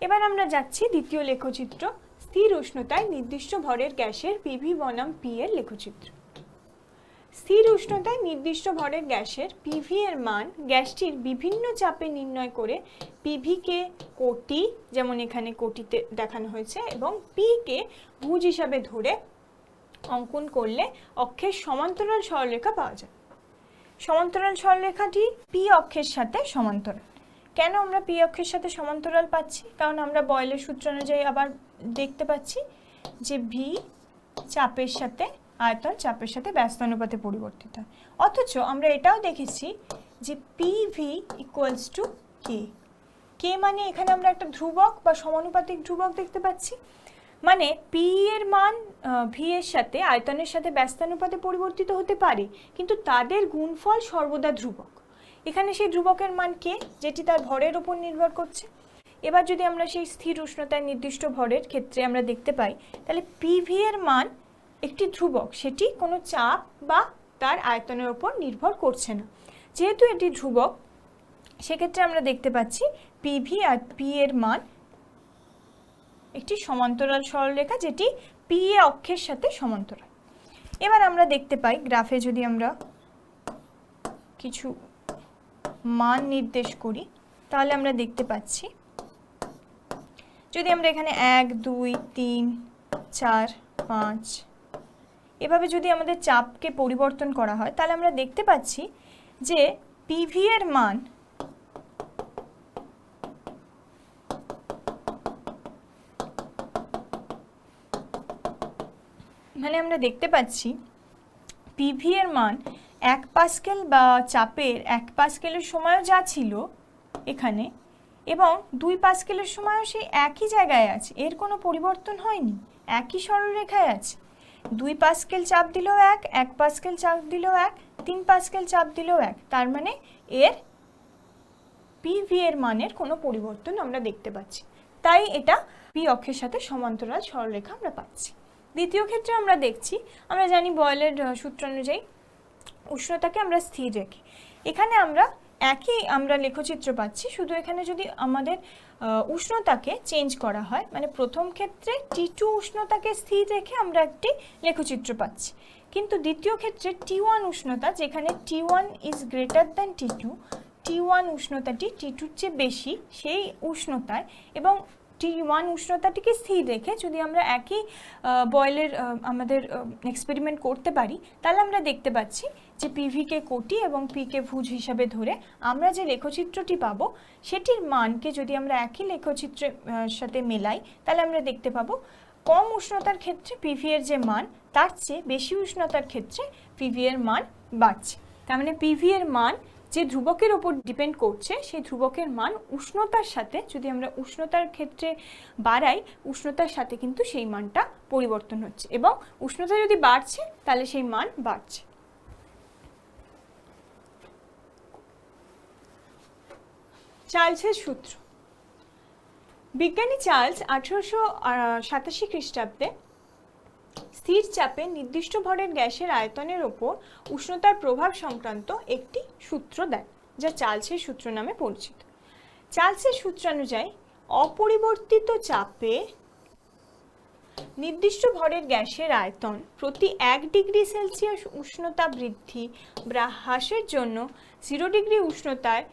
এবার আমরা যাচ্ছি দ্বিতীয় লেখচিত্র, স্থির উষ্ণতায় নির্দিষ্ট ভরের গ্যাসের পিভি বনাম পি এর লেখচিত্র। স্থির উষ্ণতায় নির্দিষ্ট ভরের গ্যাসের পিভি এর মান গ্যাসটির বিভিন্ন চাপে নির্ণয় করে পিভি কে কোটি, যেমন এখানে কোটিতে দেখানো হয়েছে, এবং পি কে ভুজ হিসাবে ধরে অঙ্কন করলে অক্ষের সমান্তরাল সরলরেখা পাওয়া যায়। সমান্তরাল সরলরেখাটি পি অক্ষের সাথে সমান্তরাল। কেন আমরা পি অক্ষের সাথে সমান্তরাল পাচ্ছি? কারণ আমরা বয়েলের সূত্র অনুযায়ী আবার দেখতে পাচ্ছি যে ভি চাপের সাথে আয়তন চাপের সাথে ব্যস্ত অনুপাতে পরিবর্তিত হয়। অথচ আমরা এটাও দেখেছি যে পিভি ইকুয়ালস টু কে। কে মানে এখানে আমরা একটা ধ্রুবক বা সমানুপাতিক ধ্রুবক দেখতে পাচ্ছি, মানে পি এর মান ভি এর সাথে আয়তনের সাথে ব্যস্তানুপাতে পরিবর্তিত হতে পারে, কিন্তু তাদের গুণফল সর্বদা ধ্রুবক। এখানে সেই ধ্রুবকের মান কে, যেটি তার ভরের উপর নির্ভর করছে। এবার যদি আমরা সেই স্থির উষ্ণতায় নির্দিষ্ট ভরের ক্ষেত্রে আমরা দেখতে পাই, তাহলে পিভি এর মান একটি ধ্রুবক, সেটি কোনো চাপ বা তার আয়তনের উপর নির্ভর করছে না। যেহেতু এটি ধ্রুবক, সেক্ষেত্রে আমরা দেখতে পাচ্ছি পিভি আর পি এর মান একটি সমান্তরাল সরলরেখা, যেটি পি এ অক্ষের সাথে সমান্তরাল। এবার আমরা দেখতে পাই গ্রাফে যদি আমরা কিছু মান নির্দেশ করি, তাহলে আমরা দেখতে পাচ্ছি যদি আমরা এখানে 1 2 3 4 5 এভাবে যদি আমাদের চাপকে পরিবর্তন করা হয়, তাহলে আমরা দেখতে পাচ্ছি যে পিভি এর মান আমরা দেখতে পাচ্ছি পিভি এর মান 1 পাস্কেল বা চাপের 1 পাস্কেলের সময়ও যা ছিল এখানে, এবং 2 পাস্কেলের সময়ও সেই একই জায়গায় আছে, এর কোনো পরিবর্তন হয়নি, একই সরলরেখায় আছে। 2 পাস্কেল চাপ দিলেও 1 পাস্কেল চাপ দিলেও 1, 3 পাস্কেল চাপ দিলেও 1, তার মানে এর পিভি এর মানের কোনো পরিবর্তন আমরা দেখতে পাচ্ছি। তাই এটা পি অক্ষের সাথে সমান্তরাল সরলরেখা আমরা পাচ্ছি। দ্বিতীয় ক্ষেত্রে আমরা দেখছি, আমরা জানি বয়েলের সূত্র অনুযায়ী উষ্ণতাকে আমরা স্থির রেখে, এখানে আমরা একই আমরা লেখচিত্র পাচ্ছি, শুধু এখানে যদি আমাদের উষ্ণতাকে চেঞ্জ করা হয়, মানে প্রথম ক্ষেত্রে T2 উষ্ণতাকে স্থির রেখে আমরা একটি লেখচিত্র পাচ্ছি, কিন্তু দ্বিতীয় ক্ষেত্রে T1 উষ্ণতা, যেখানে T1 is greater than T2, T1 উষ্ণতাটি T2-র চেয়ে বেশি, সেই উষ্ণতায় এবং T1 উষ্ণতাটিকে স্থির রেখে যদি আমরা একই বয়েলের আমাদের এক্সপেরিমেন্ট করতে পারি, তাহলে আমরা দেখতে পাচ্ছি যে পিভিকে কোটি এবং পিকে ভুজ হিসাবে ধরে আমরা যে লেখচিত্রটি পাবো, সেটির মানকে যদি আমরা একই লেখচিত্রের সাথে মেলাই, তাহলে আমরা দেখতে পাবো কম উষ্ণতার ক্ষেত্রে পিভি এর যে মান, তার চেয়ে বেশি উষ্ণতার ক্ষেত্রে পিভি এর মান বাড়ছে। তার মানে পিভি এর মান যে ধ্রুবকের ওপর ডিপেন্ড করছে, সেই ধ্রুবকের মান উষ্ণতার সাথে যদি আমরা উষ্ণতার ক্ষেত্রে বাড়াই, উষ্ণতার সাথে কিন্তু সেই মানটা পরিবর্তন হচ্ছে, এবং উষ্ণতা যদি বাড়ছে তাহলে সেই মান বাড়ছে। চার্লসের সূত্র। বিজ্ঞানী চার্লস 1887 খ্রিস্টাব্দে স্থির চাপে নির্দিষ্ট ভরের গ্যাসের আয়তনের ওপর উষ্ণতার প্রভাব সংক্রান্ত একটি সূত্র দেন, যা চার্লসের সূত্র নামে পরিচিত। চার্লসের সূত্রানুযায়ী অপরিবর্তিত চাপে নির্দিষ্ট ভরের গ্যাসের আয়তন প্রতি 1 ডিগ্রি সেলসিয়াস উষ্ণতা বৃদ্ধি বা হ্রাসের জন্য 0 ডিগ্রি উষ্ণতায়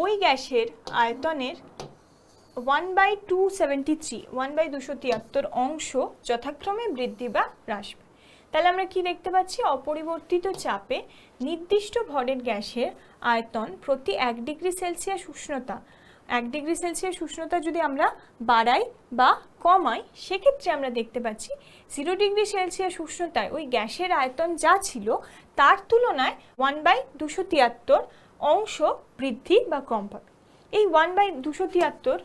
ওই গ্যাসের আয়তনের 1/273 অংশ যথাক্রমে বৃদ্ধি বা হ্রাস পায়। তাহলে আমরা কি দেখতে পাচ্ছি? অপরিবর্তিত চাপে নির্দিষ্ট ভরের গ্যাসের আয়তন প্রতি 1 ডিগ্রি সেলসিয়াস উষ্ণতা, 1 ডিগ্রি সেলসিয়াস উষ্ণতা যদি আমরা বাড়াই বা কমাই, সেক্ষেত্রে আমরা দেখতে পাচ্ছি 0 ডিগ্রি সেলসিয়াস উষ্ণতায় ওই গ্যাসের আয়তন যা ছিল তার তুলনায় 1/273 অংশ বৃদ্ধি বা কম পাবে। এই 1/273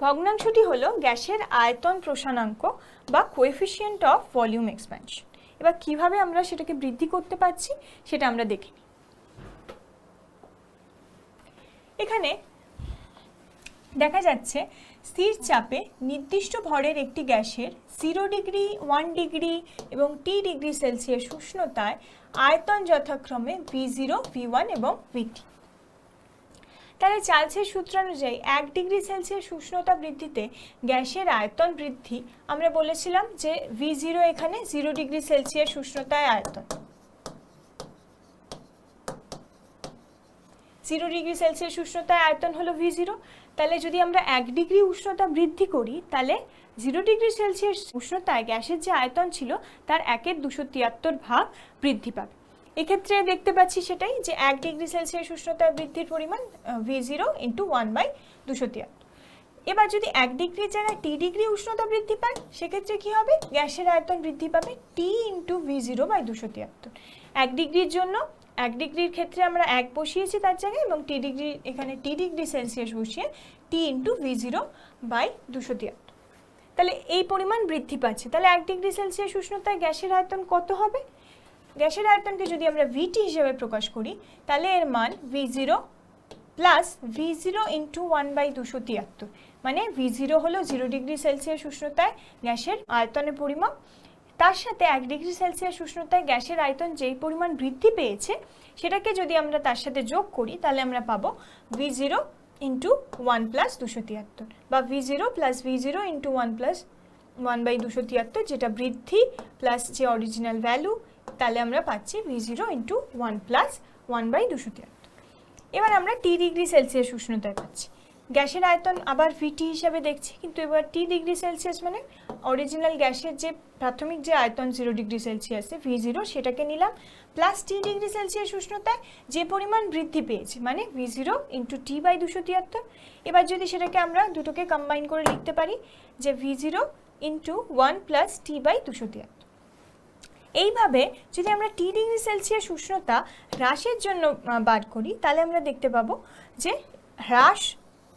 ভগ্নাংশটি হলো গ্যাসের আয়তন প্রসারণাঙ্ক বা কোএফিসিয়েন্ট অফ ভলিউম এক্সপ্যানশন। এবার কিভাবে আমরা সেটাকে বৃদ্ধি করতে পারছি সেটা আমরা দেখে নিই। এখানে দেখা যাচ্ছে স্থির চাপে নির্দিষ্ট ভরের একটি গ্যাসের 0 ডিগ্রি, 1 ডিগ্রি এবং T ডিগ্রি সেলসিয়াস উষ্ণতায় আয়তন যথাক্রমে V0, V1 এবং VT। তাহলে চার্লসের সূত্র অনুযায়ী 1 ডিগ্রি সেলসিয়াস উষ্ণতা বৃদ্ধিতে গ্যাসের আয়তন বৃদ্ধি, আমরা বলেছিলাম যে V0 এখানে 0 ডিগ্রি সেলসিয়াস উষ্ণতায় আয়তন, 0 ডিগ্রি সেলসিয়াস উষ্ণতায় আয়তন হলো V0। তাহলে যদি আমরা 1 ডিগ্রি উষ্ণতা বৃদ্ধি করি তাহলে 0 ডিগ্রি সেলসিয়াস উষ্ণতায় গ্যাসের যে আয়তন ছিল তার 1/273 ভাগ বৃদ্ধি পাবে। এক্ষেত্রে দেখতে পাচ্ছি সেটাই যে 1 ডিগ্রি সেলসিয়াস উষ্ণতায় বৃদ্ধির পরিমাণ V0 × 1/273। এবার যদি 1 ডিগ্রির জায়গায় T ডিগ্রি উষ্ণতা বৃদ্ধি পায় সেক্ষেত্রে কি হবে, গ্যাসের আয়তন বৃদ্ধি পাবে T × V0/273। 1 ডিগ্রির জন্য 1 ডিগ্রির ক্ষেত্রে আমরা 1 বসিয়েছি তার জায়গায়, এবং T ডিগ্রি এখানে T ডিগ্রি সেলসিয়াস বসিয়ে T × V0/273। তাহলে এই পরিমাণ বৃদ্ধি পাচ্ছে। তাহলে 1 ডিগ্রি সেলসিয়াস উষ্ণতায় গ্যাসের আয়তন কত হবে? গ্যাসের আয়তনকে যদি আমরা VT হিসেবে প্রকাশ করি তাহলে এর মান V0 প্লাস V0 × 1/273, মানে V0 হলো 0 ডিগ্রি সেলসিয়াস উষ্ণতায় গ্যাসের আয়তনের পরিমাপ, তার সাথে 1 ডিগ্রি সেলসিয়াস উষ্ণতায় গ্যাসের আয়তন যেই পরিমাণ বৃদ্ধি পেয়েছে সেটাকে যদি আমরা তার সাথে যোগ করি তাহলে আমরা পাবো V0 × 1+273 বা V0 প্লাস V0 × 1+1/273, যেটা বৃদ্ধি প্লাস যে অরিজিনাল ভ্যালু, তাহলে আমরা পাচ্ছি V0 × 1+1/273। এবার আমরা T ডিগ্রি সেলসিয়াস উষ্ণতায় পাচ্ছি গ্যাসের আয়তন, আবার VT হিসাবে দেখছি, কিন্তু এবার T ডিগ্রি সেলসিয়াস মানে অরিজিনাল গ্যাসের যে প্রাথমিক যে আয়তন 0 ডিগ্রি সেলসিয়াসে V0 সেটাকে নিলাম, প্লাস T ডিগ্রি সেলসিয়াস উষ্ণতায় যে পরিমাণ বৃদ্ধি পেয়েছে মানে V0 × T/273। এবার যদি সেটাকে আমরা দুটোকে কম্বাইন করে লিখতে পারি যে V0 × 1 T/273। এইভাবে যদি আমরা T ডিগ্রি সেলসিয়াস উষ্ণতা হ্রাসের জন্য বার করি তাহলে আমরা দেখতে পাবো যে হ্রাস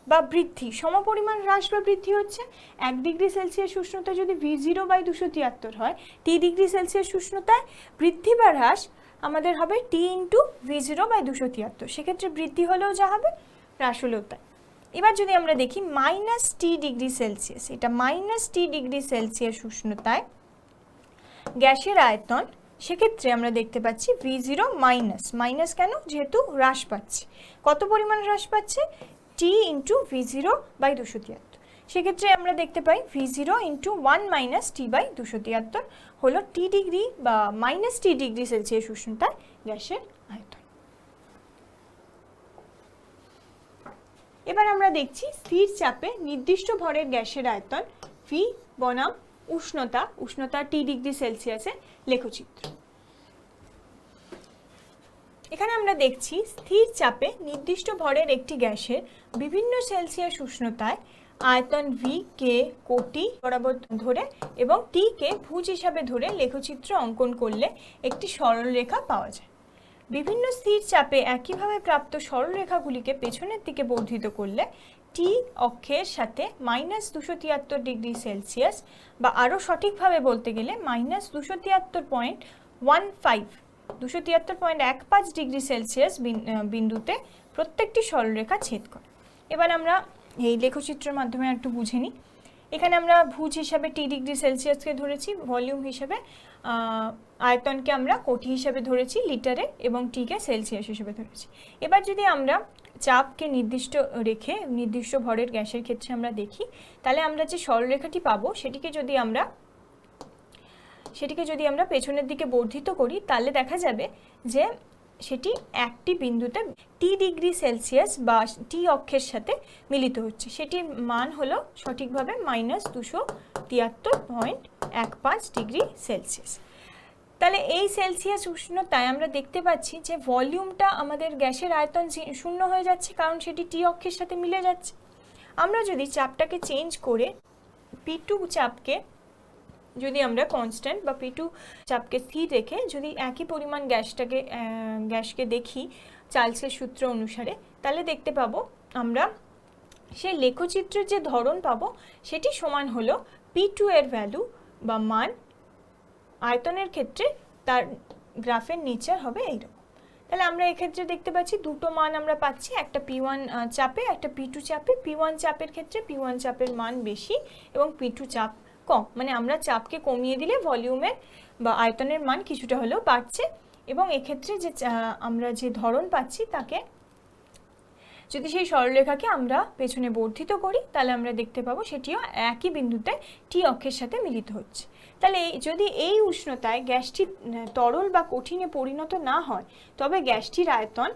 বা বৃদ্ধি সমপরিমাণ হ্রাস বা বৃদ্ধি হচ্ছে। 1 ডিগ্রি সেলসিয়াস উষ্ণতা যদি V0/273 হয়, T ডিগ্রি সেলসিয়াস উষ্ণতায় বৃদ্ধি বা হ্রাস আমাদের হবে T × V0/273। সেক্ষেত্রে বৃদ্ধি হলেও যা হবে হ্রাস হলেও তাই। এবার যদি আমরা দেখি -T ডিগ্রি সেলসিয়াস, এটা -T ডিগ্রি সেলসিয়াস উষ্ণতায় গ্যাসের আয়তন, সেক্ষেত্রে আমরা দেখতে পাচ্ছি V0 মাইনাস কেন, যেহেতু হ্রাস পাচ্ছে। কত পরিমাণ হ্রাস পাচ্ছে? T × V0/273। সেক্ষেত্রে আমরা দেখতে পাই V0 × 1 - T/273 হলো T ডিগ্রি বা -T ডিগ্রি সেলসিয়াস উষ্ণতায় গ্যাসের আয়তন। এবার আমরা দেখছি স্থির চাপে নির্দিষ্ট ভরের গ্যাসের আয়তন V বনাম উষ্ণতা T ডিগ্রি সেলসিয়াসে লেখচিত্র। এখানে আমরা দেখছি স্থির চাপে নির্দিষ্ট ভরের একটি গ্যাসের বিভিন্ন সেলসিয়াস উষ্ণতায় আয়তন V কে কোটি বরাবর ধরে এবং T কে ভুজ হিসাবে ধরে লেখচিত্র অঙ্কন করলে একটি সরলরেখা পাওয়া যায়। বিভিন্ন স্থির চাপে একইভাবে প্রাপ্ত সরলরেখাগুলিকে পেছনের দিকে বর্ধিত করলে T অক্ষের সাথে -273 ডিগ্রি সেলসিয়াস বা আরও সঠিকভাবে বলতে গেলে -273.15 ডিগ্রি সেলসিয়াস বিন্দুতে প্রত্যেকটি সরলরেখা ছেদ করে। এবার আমরা এই লেখচিত্রের মাধ্যমে একটু বুঝে নিই। এখানে আমরা ভুজ হিসাবে T ডিগ্রি সেলসিয়াসকে ধরেছি, ভলিউম হিসাবে আয়তনকে আমরা কোটি হিসাবে ধরেছি লিটারে এবং টিকে সেলসিয়াস হিসেবে ধরেছি। এবার যদি আমরা চাপকে নির্দিষ্ট রেখে নির্দিষ্ট ভরের গ্যাসের ক্ষেত্রে আমরা দেখি তাহলে আমরা যে সরলরেখাটি পাবো সেটিকে যদি আমরা পেছনের দিকে বর্ধিত করি তাহলে দেখা যাবে যে সেটি একটি বিন্দুতে T ডিগ্রি সেলসিয়াস বা T অক্ষের সাথে মিলিত হচ্ছে। সেটির মান হলো সঠিকভাবে -273.15 ডিগ্রি সেলসিয়াস। তাহলে এই সেলসিয়াস উষ্ণতায় আমরা দেখতে পাচ্ছি যে ভলিউমটা আমাদের গ্যাসের আয়তন শূন্য হয়ে যাচ্ছে, কারণ সেটি T অক্ষের সাথে মিলে যাচ্ছে। আমরা যদি চাপটাকে চেঞ্জ করে P2 চাপকে যদি আমরা কনস্ট্যান্ট বা P2 চাপকে স্থির রেখে যদি একই পরিমাণ গ্যাসকে দেখি চার্লসের সূত্র অনুসারে, তাহলে দেখতে পাবো আমরা সেই লেখচিত্রের যে ধরন পাবো সেটি সমান হলো P2 এর ভ্যালু বা মান আয়তনের ক্ষেত্রে তার গ্রাফের নেচার হবে এইরকম। তাহলে আমরা এক্ষেত্রে দেখতে পাচ্ছি দুটো মান আমরা পাচ্ছি, একটা P1 চাপে একটা P2 চাপে। P1 চাপের ক্ষেত্রে P1 চাপের মান বেশি এবং P2 চাপ কম, মানে আমরা চাপকে কমিয়ে দিলে ভলিউমের বা আয়তনের মান কিছুটা হলেও বাড়ছে। এবং এক্ষেত্রে যে আমরা যে ধরন পাচ্ছি তাকে যদি সেই সরলরেখাকে আমরা পেছনে বর্ধিত করি তাহলে আমরা দেখতে পাবো সেটিও একই বিন্দুতে টি অক্ষের সাথে মিলিত হচ্ছে। তাহলে যদি এই উষ্ণতায় গ্যাসটি তরল বা কঠিনে পরিণত না হয় তবে গ্যাসটির আয়তন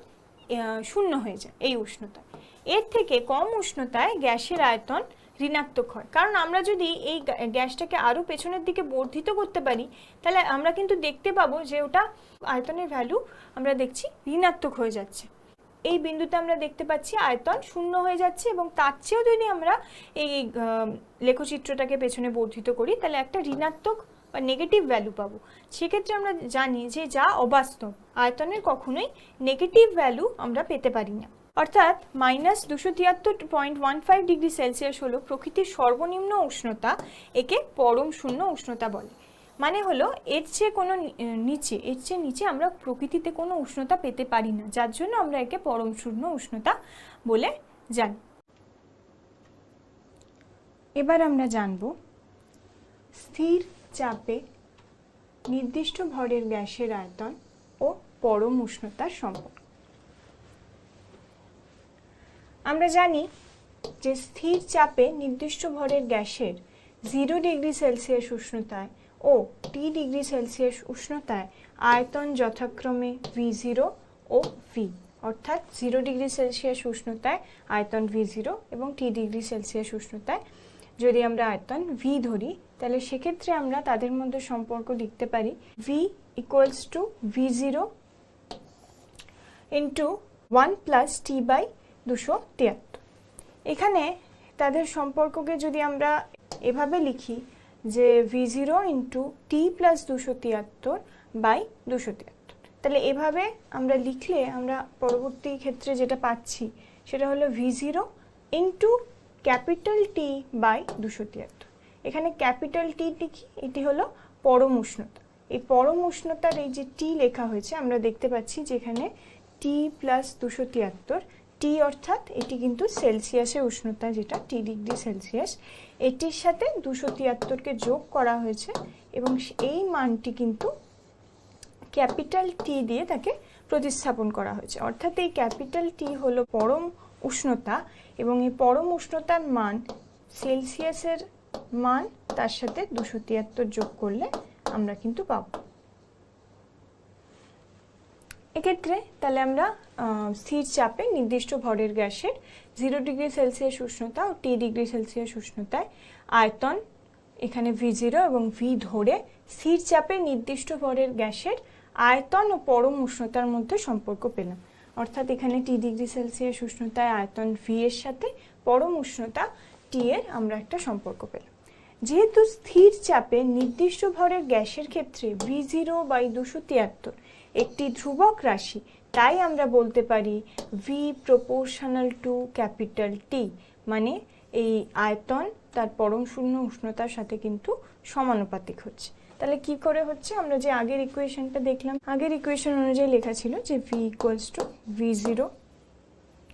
শূন্য হয়ে যায় এই উষ্ণতায়। এর থেকে কম উষ্ণতায় গ্যাসের আয়তন ঋণাত্মক হয়, কারণ আমরা যদি এই গ্যাসটাকে আরও পেছনের দিকে বর্ধিত করতে পারি তাহলে আমরা কিন্তু দেখতে পাবো যে ওটা আয়তনের ভ্যালু আমরা দেখছি ঋণাত্মক হয়ে যাচ্ছে। এই বিন্দুতে আমরা দেখতে পাচ্ছি আয়তন শূন্য হয়ে যাচ্ছে, এবং তার চেয়েও যদি আমরা এই লেখচিত্রটাকে পেছনে বর্ধিত করি তাহলে একটা ঋণাত্মক বা নেগেটিভ ভ্যালু পাবো। সেক্ষেত্রে আমরা জানি যে যা অবাস্তব, আয়তনের কখনোই নেগেটিভ ভ্যালু আমরা পেতে পারি না। অর্থাৎ -273.15 ডিগ্রি সেলসিয়াস হলো প্রকৃতির সর্বনিম্ন উষ্ণতা, একে পরম শূন্য উষ্ণতা বলে। মানে হলো এর চেয়ে নিচে আমরা প্রকৃতিতে কোনো উষ্ণতা পেতে পারি না, যার জন্য আমরা একে পরম শূন্য উষ্ণতা বলে জানি। এবার আমরা জানব স্থির চাপে নির্দিষ্ট ভরের গ্যাসের আয়তন ও পরম উষ্ণতার সম্পর্ক। আমরা জানি যে স্থির চাপে নির্দিষ্ট ভরের গ্যাসের 0 ডিগ্রি সেলসিয়াস উষ্ণতায় ও T ডিগ্রি সেলসিয়াস উষ্ণতায় আয়তন যথাক্রমে V0 ও V, অর্থাৎ 0 ডিগ্রি সেলসিয়াস উষ্ণতায় আয়তন V0 এবং T ডিগ্রি সেলসিয়াস উষ্ণতায় যদি আমরা আয়তন V ধরি তাহলে সেক্ষেত্রে আমরা তাদের মধ্যে সম্পর্ক লিখতে পারি V equals to V0 into 1 plus T/273। এখানে তাদের সম্পর্ককে যদি আমরা এভাবে লিখি যে V0 into T plus 273/273, তাহলে এভাবে আমরা লিখলে আমরা পরবর্তী ক্ষেত্রে যেটা পাচ্ছি সেটা হলো V0 into ক্যাপিটাল T/273। এখানে ক্যাপিটাল টি কি, এটি হলো পরম উষ্ণতা। এই পরম উষ্ণতার এই যে টি লেখা হয়েছে আমরা দেখতে পাচ্ছি যেখানে T+273, টি অর্থাৎ এটি কিন্তু সেলসিয়াসের উষ্ণতা, যেটা T ডিগ্রি সেলসিয়াস, এটির সাথে 273কে যোগ করা হয়েছে এবং এই মানটি কিন্তু ক্যাপিটাল টি দিয়ে তাকে প্রতিস্থাপন করা হয়েছে। অর্থাৎ এই ক্যাপিটাল টি হলো পরম উষ্ণতা এবং এই পরম উষ্ণতার মান সেলসিয়াসের মান তার সাথে 273 যোগ করলে আমরা কিন্তু পাবো। এক্ষেত্রে তাহলে আমরা স্থির চাপে নির্দিষ্ট ভরের গ্যাসের 0 ডিগ্রি সেলসিয়াস উষ্ণতা ও T ডিগ্রি সেলসিয়াস উষ্ণতায় আয়তন, এখানে V0 এবং V ধরে স্থির চাপে নির্দিষ্ট ভরের গ্যাসের আয়তন ও পরম উষ্ণতার মধ্যে সম্পর্ক পেলাম। অর্থাৎ এখানে T ডিগ্রি সেলসিয়াস উষ্ণতায় আয়তন V এর সাথে পরম উষ্ণতা T এর আমরা একটা সম্পর্ক পেলাম। যেহেতু স্থির চাপে নির্দিষ্ট ভরের গ্যাসের ক্ষেত্রে V0/273 একটি ধ্রুবক রাশি, তাই আমরা বলতে পারি V proportional to capital T, মানে এই আয়তন তার পরম শূন্য উষ্ণতার সাথে কিন্তু সমানুপাতিক হচ্ছে। তাহলে কি করে হচ্ছে, আমরা যে আগের ইকুয়েশনটা দেখলাম, আগের ইকুয়েশন অনুযায়ী লেখা ছিল যে V equals to V0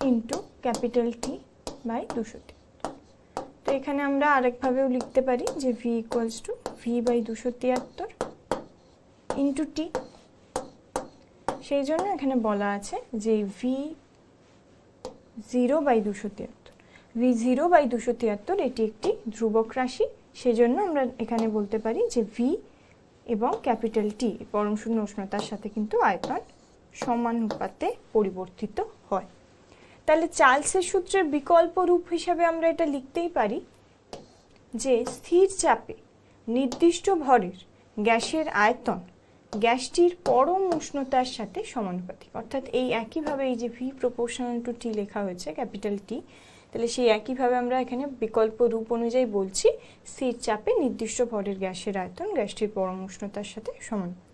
into capital T/273। তো এখানে আমরা আরেকভাবেও লিখতে পারি যে V equals to V/273 into T। সেই জন্য এখানে বলা আছে যে V0/273 এটি একটি ধ্রুবক রাশি, সেজন্য আমরা এখানে বলতে পারি যে V এবং ক্যাপিটাল T পরম শূন্য উষ্ণতার সাথে কিন্তু আয়তন সমানুপাতে পরিবর্তিত হয়। তাহলে চার্লসের সূত্রের বিকল্প রূপ হিসাবে আমরা এটা লিখতেই পারি যে স্থির চাপে নির্দিষ্ট ভরের গ্যাসের আয়তন গ্যাসটির পরম উষ্ণতার সাথে সমানুপাতিক। অর্থাৎ এই একইভাবে এই যে V proportional to T লেখা হয়েছে ক্যাপিটাল T, তাহলে সেই একইভাবে আমরা এখানে বিকল্প রূপ অনুযায়ী বলছি স্থির চাপে নির্দিষ্ট ভরের গ্যাসের আয়তন গ্যাসটির পরম উষ্ণতার সাথে সমানুপাতিক।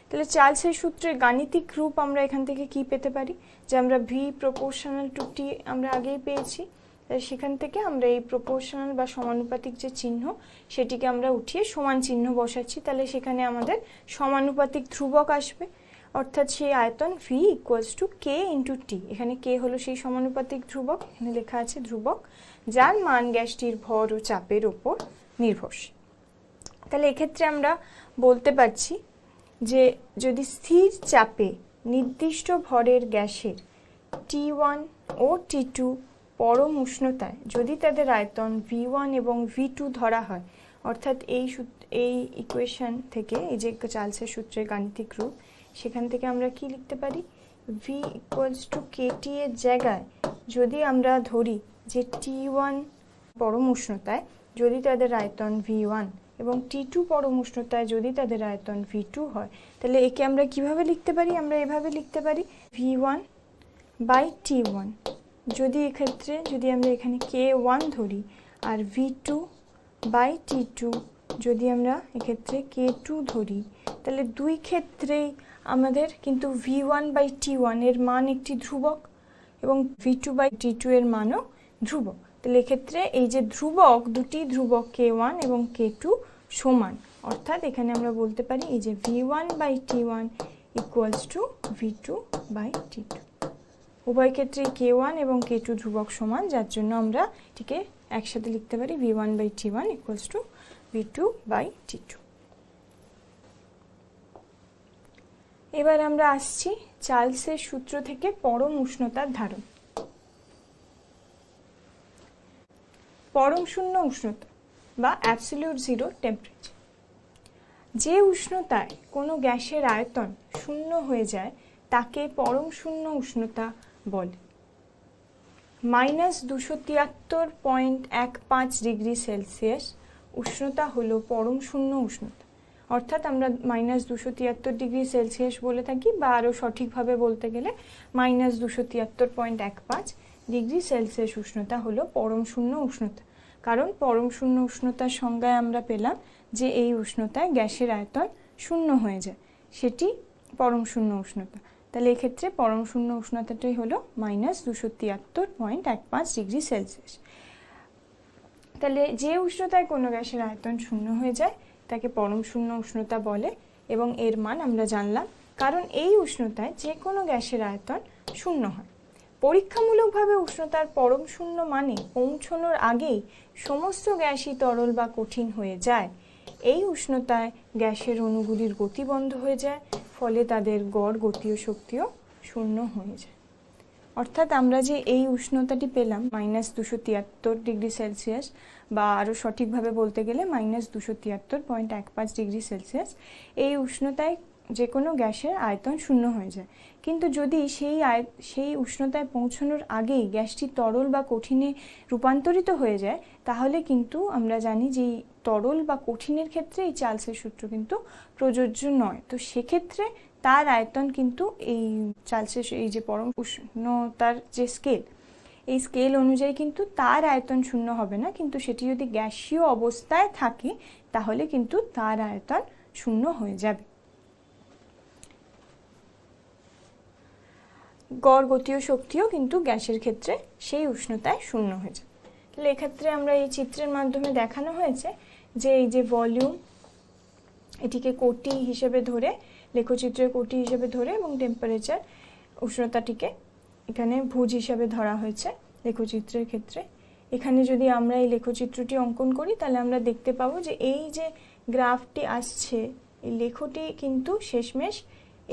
তাহলে চার্লসের সূত্রের গাণিতিক রূপ আমরা এখান থেকে কি পেতে পারি, যে আমরা V proportional to T আমরা আগেই পেয়েছি, তাই সেখান থেকে আমরা এই প্রপোর্শনাল বা সমানুপাতিক যে চিহ্ন সেটিকে আমরা উঠিয়ে সমান চিহ্ন বসাচ্ছি, তাহলে সেখানে আমাদের সমানুপাতিক ধ্রুবক আসবে। অর্থাৎ সেই আয়তন V equals to K into T, এখানে K হলো সেই সমানুপাতিক ধ্রুবক, এখানে লেখা আছে ধ্রুবক, যার মান গ্যাসটির ভর ও চাপের ওপর নির্ভরশীল। তাহলে এক্ষেত্রে আমরা বলতে পারছি যে যদি স্থির চাপে নির্দিষ্ট ভরের গ্যাসের T1 ও T2 পরম উষ্ণতায় যদি তাদের আয়তন V1 এবং V2 ধরা হয়, অর্থাৎ এই ইকুয়েশন থেকে, এই যে চার্লসের সূত্রের গাণিতিক রূপ, সেখান থেকে আমরা কি লিখতে পারি, V = KT এর জায়গায় যদি আমরা ধরি যে T1 পরম উষ্ণতায় যদি তাদের আয়তন V1 এবং T2 পরম উষ্ণতায় যদি তাদের আয়তন V2 হয়, তাহলে একে আমরা কিভাবে লিখতে পারি, আমরা এভাবে লিখতে পারি V1/T1। যদি এক্ষেত্রে যদি আমরা এখানে K1 ধরি আর V2/T2 যদি আমরা এক্ষেত্রে K2 ধরি, তাহলে দুই ক্ষেত্রেই আমাদের কিন্তু V1/T1 এর মান একটি ধ্রুবক এবং V2/T2 এর মানও ধ্রুবক। তাহলে এক্ষেত্রে এই যে ধ্রুবক, দুটি ধ্রুবক K1 এবং K2 সমান, অর্থাৎ এখানে আমরা বলতে পারি এই যে V1/T1 = V2/T2। উভয় ক্ষেত্রে K1 এবং K2 ধ্রুবক সমান, যার জন্য আমরা এটিকে একসাথে লিখতে পারি V1/T1 = V2/T2। এবার আমরা আসছি চার্লসের সূত্র থেকে পরম উষ্ণতার ধারণ। পরম শূন্য উষ্ণতা বা অ্যাবসলিউট জিরো টেম্পারেচার। যে উষ্ণতায় কোনো গ্যাসের আয়তন শূন্য হয়ে যায় তাকে পরম শূন্য উষ্ণতা বলে। -273.15 ডিগ্রি সেলসিয়াস উষ্ণতা হলো পরম শূন্য উষ্ণতা, অর্থাৎ আমরা -273 ডিগ্রি সেলসিয়াস বলে থাকি, বা আরও সঠিকভাবে বলতে গেলে -273.15 ডিগ্রি সেলসিয়াস উষ্ণতা হলো পরম শূন্য উষ্ণতা। কারণ পরম শূন্য উষ্ণতার সংজ্ঞায় আমরা পেলাম যে এই উষ্ণতায় গ্যাসের আয়তন শূন্য হয়ে যায়, সেটি পরম শূন্য উষ্ণতা। তাহলে এক্ষেত্রে পরম শূন্য উষ্ণতাটাই হলো -273.15 ডিগ্রি সেলসিয়াস। তাহলে যে উষ্ণতায় কোনো গ্যাসের আয়তন শূন্য হয়ে যায় তাকে পরম শূন্য উষ্ণতা বলে, এবং এর মান আমরা জানলাম কারণ এই উষ্ণতায় যে কোনো গ্যাসের আয়তন শূন্য হয়। পরীক্ষামূলকভাবে উষ্ণতার পরম শূন্য মানে পৌঁছানোর আগেই সমস্ত গ্যাসই তরল বা কঠিন হয়ে যায়। এই উষ্ণতায় গ্যাসের অণুগুলির গতি বন্ধ হয়ে যায়, ফলে তাদের গড় গতীয় শক্তিও শূন্য হয়ে যায়। অর্থাৎ আমরা যে এই উষ্ণতাটি পেলাম -273 ডিগ্রি সেলসিয়াস, বা আরও সঠিকভাবে বলতে গেলে -273.15 ডিগ্রি সেলসিয়াস, এই উষ্ণতায় যে কোনো গ্যাসের আয়তন শূন্য হয়ে যায়। কিন্তু যদি সেই উষ্ণতায় পৌঁছানোর আগেই গ্যাসটি তরল বা কঠিনে রূপান্তরিত হয়ে যায়, তাহলে কিন্তু আমরা জানি যে তরল বা কঠিনের ক্ষেত্রে এই চার্লসের সূত্র কিন্তু প্রযোজ্য নয়। তো সেক্ষেত্রে তার আয়তন কিন্তু এই চার্লসের এই যে পরম উষ্ণতার যে স্কেল, এই স্কেল অনুযায়ী কিন্তু তার আয়তন শূন্য হবে না, কিন্তু সেটি যদি গ্যাসীয় অবস্থায় থাকে তাহলে কিন্তু তার আয়তন শূন্য হয়ে যাবে। গড় গতীয় শক্তিও কিন্তু গ্যাসের ক্ষেত্রে সেই উষ্ণতায় শূন্য হয়ে যায়। তাহলে এক্ষেত্রে আমরা এই চিত্রের মাধ্যমে দেখানো হয়েছে যে এই যে ভলিউম, এটিকে কোটি হিসেবে ধরে, লেখচিত্রের কোটি হিসেবে ধরে, এবং টেম্পারেচার উষ্ণতাটিকে এখানে ভুজ হিসেবে ধরা হয়েছে লেখচিত্রের ক্ষেত্রে। এখানে যদি আমরা এই লেখচিত্রটি অঙ্কন করি তাহলে আমরা দেখতে পাবো যে এই যে গ্রাফটি আসছে, এই লেখটি কিন্তু শেষমেশ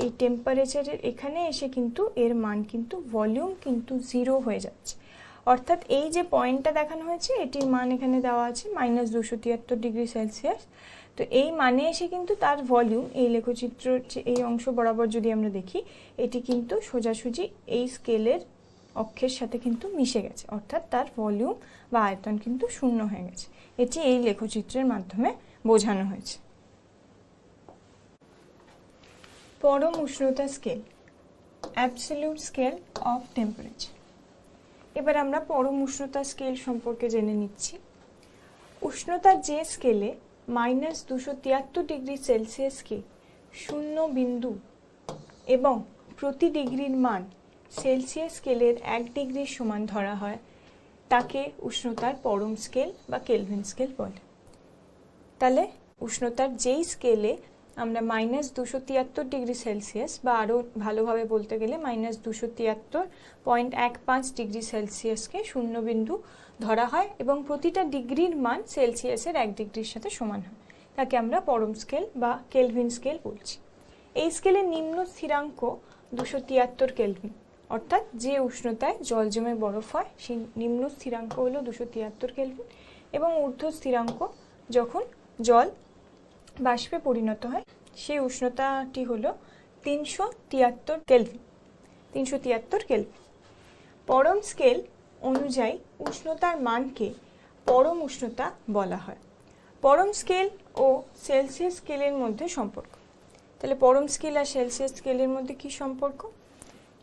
এই টেম্পারেচারের এখানে এসে কিন্তু এর মান কিন্তু ভলিউম কিন্তু 0 হয়ে যাচ্ছে। অর্থাৎ এই যে পয়েন্টটা দেখানো হয়েছে এটির মান এখানে দেওয়া আছে -273 ডিগ্রি সেলসিয়াস। তো এই মানে এসে কিন্তু তার ভলিউম এই লেখচিত্রের এই অংশ বরাবর যদি আমরা দেখি, এটি কিন্তু সোজাসুজি এই স্কেলের অক্ষের সাথে কিন্তু মিশে গেছে, অর্থাৎ তার ভলিউম বা আয়তন কিন্তু শূন্য হয়ে গেছে। এটি এই লেখচিত্রের মাধ্যমে বোঝানো হয়েছে। পরম উষ্ণতা scale, absolute scale of temperature. এবার আমরা পরম উষ্ণতা স্কেল সম্পর্কে জেনে নিচ্ছি। উষ্ণতার যে স্কেলে -273 ডিগ্রি সেলসিয়াসকে 0 বিন্দু এবং প্রতি ডিগ্রির মান সেলসিয়াস স্কেলের 1 ডিগ্রির সমান ধরা হয় তাকে উষ্ণতার পরম স্কেল বা কেলভিন স্কেল বলে। তাহলে উষ্ণতার যেই স্কেলে আমরা -273 ডিগ্রি সেলসিয়াস, বা আরও ভালোভাবে বলতে গেলে -273.15 ডিগ্রি সেলসিয়াসকে 0 বিন্দু ধরা হয় এবং প্রতিটা ডিগ্রির মান সেলসিয়াসের 1 ডিগ্রির সাথে সমান হয়, তাকে আমরা পরম স্কেল বা কেলভিন স্কেল বলছি। এই স্কেলের নিম্ন স্থিরাঙ্ক 273 কেলভিন, অর্থাৎ যে উষ্ণতায় জল জমে বরফ হয় সেই নিম্ন স্থিরাঙ্ক হলো 273 কেলভিন এবং ঊর্ধ্ব স্থিরাঙ্ক যখন জল বাষ্পে পরিণত হয় সেই উষ্ণতাটি হলো 373 কেলভিন। 373 কেলভিন। পরম স্কেল অনুযায়ী উষ্ণতার মানকে পরম উষ্ণতা বলা হয়। পরম স্কেল ও সেলসিয়াস স্কেলের মধ্যে সম্পর্ক। তাহলে পরম স্কেল আর সেলসিয়াস স্কেলের মধ্যে কি সম্পর্ক?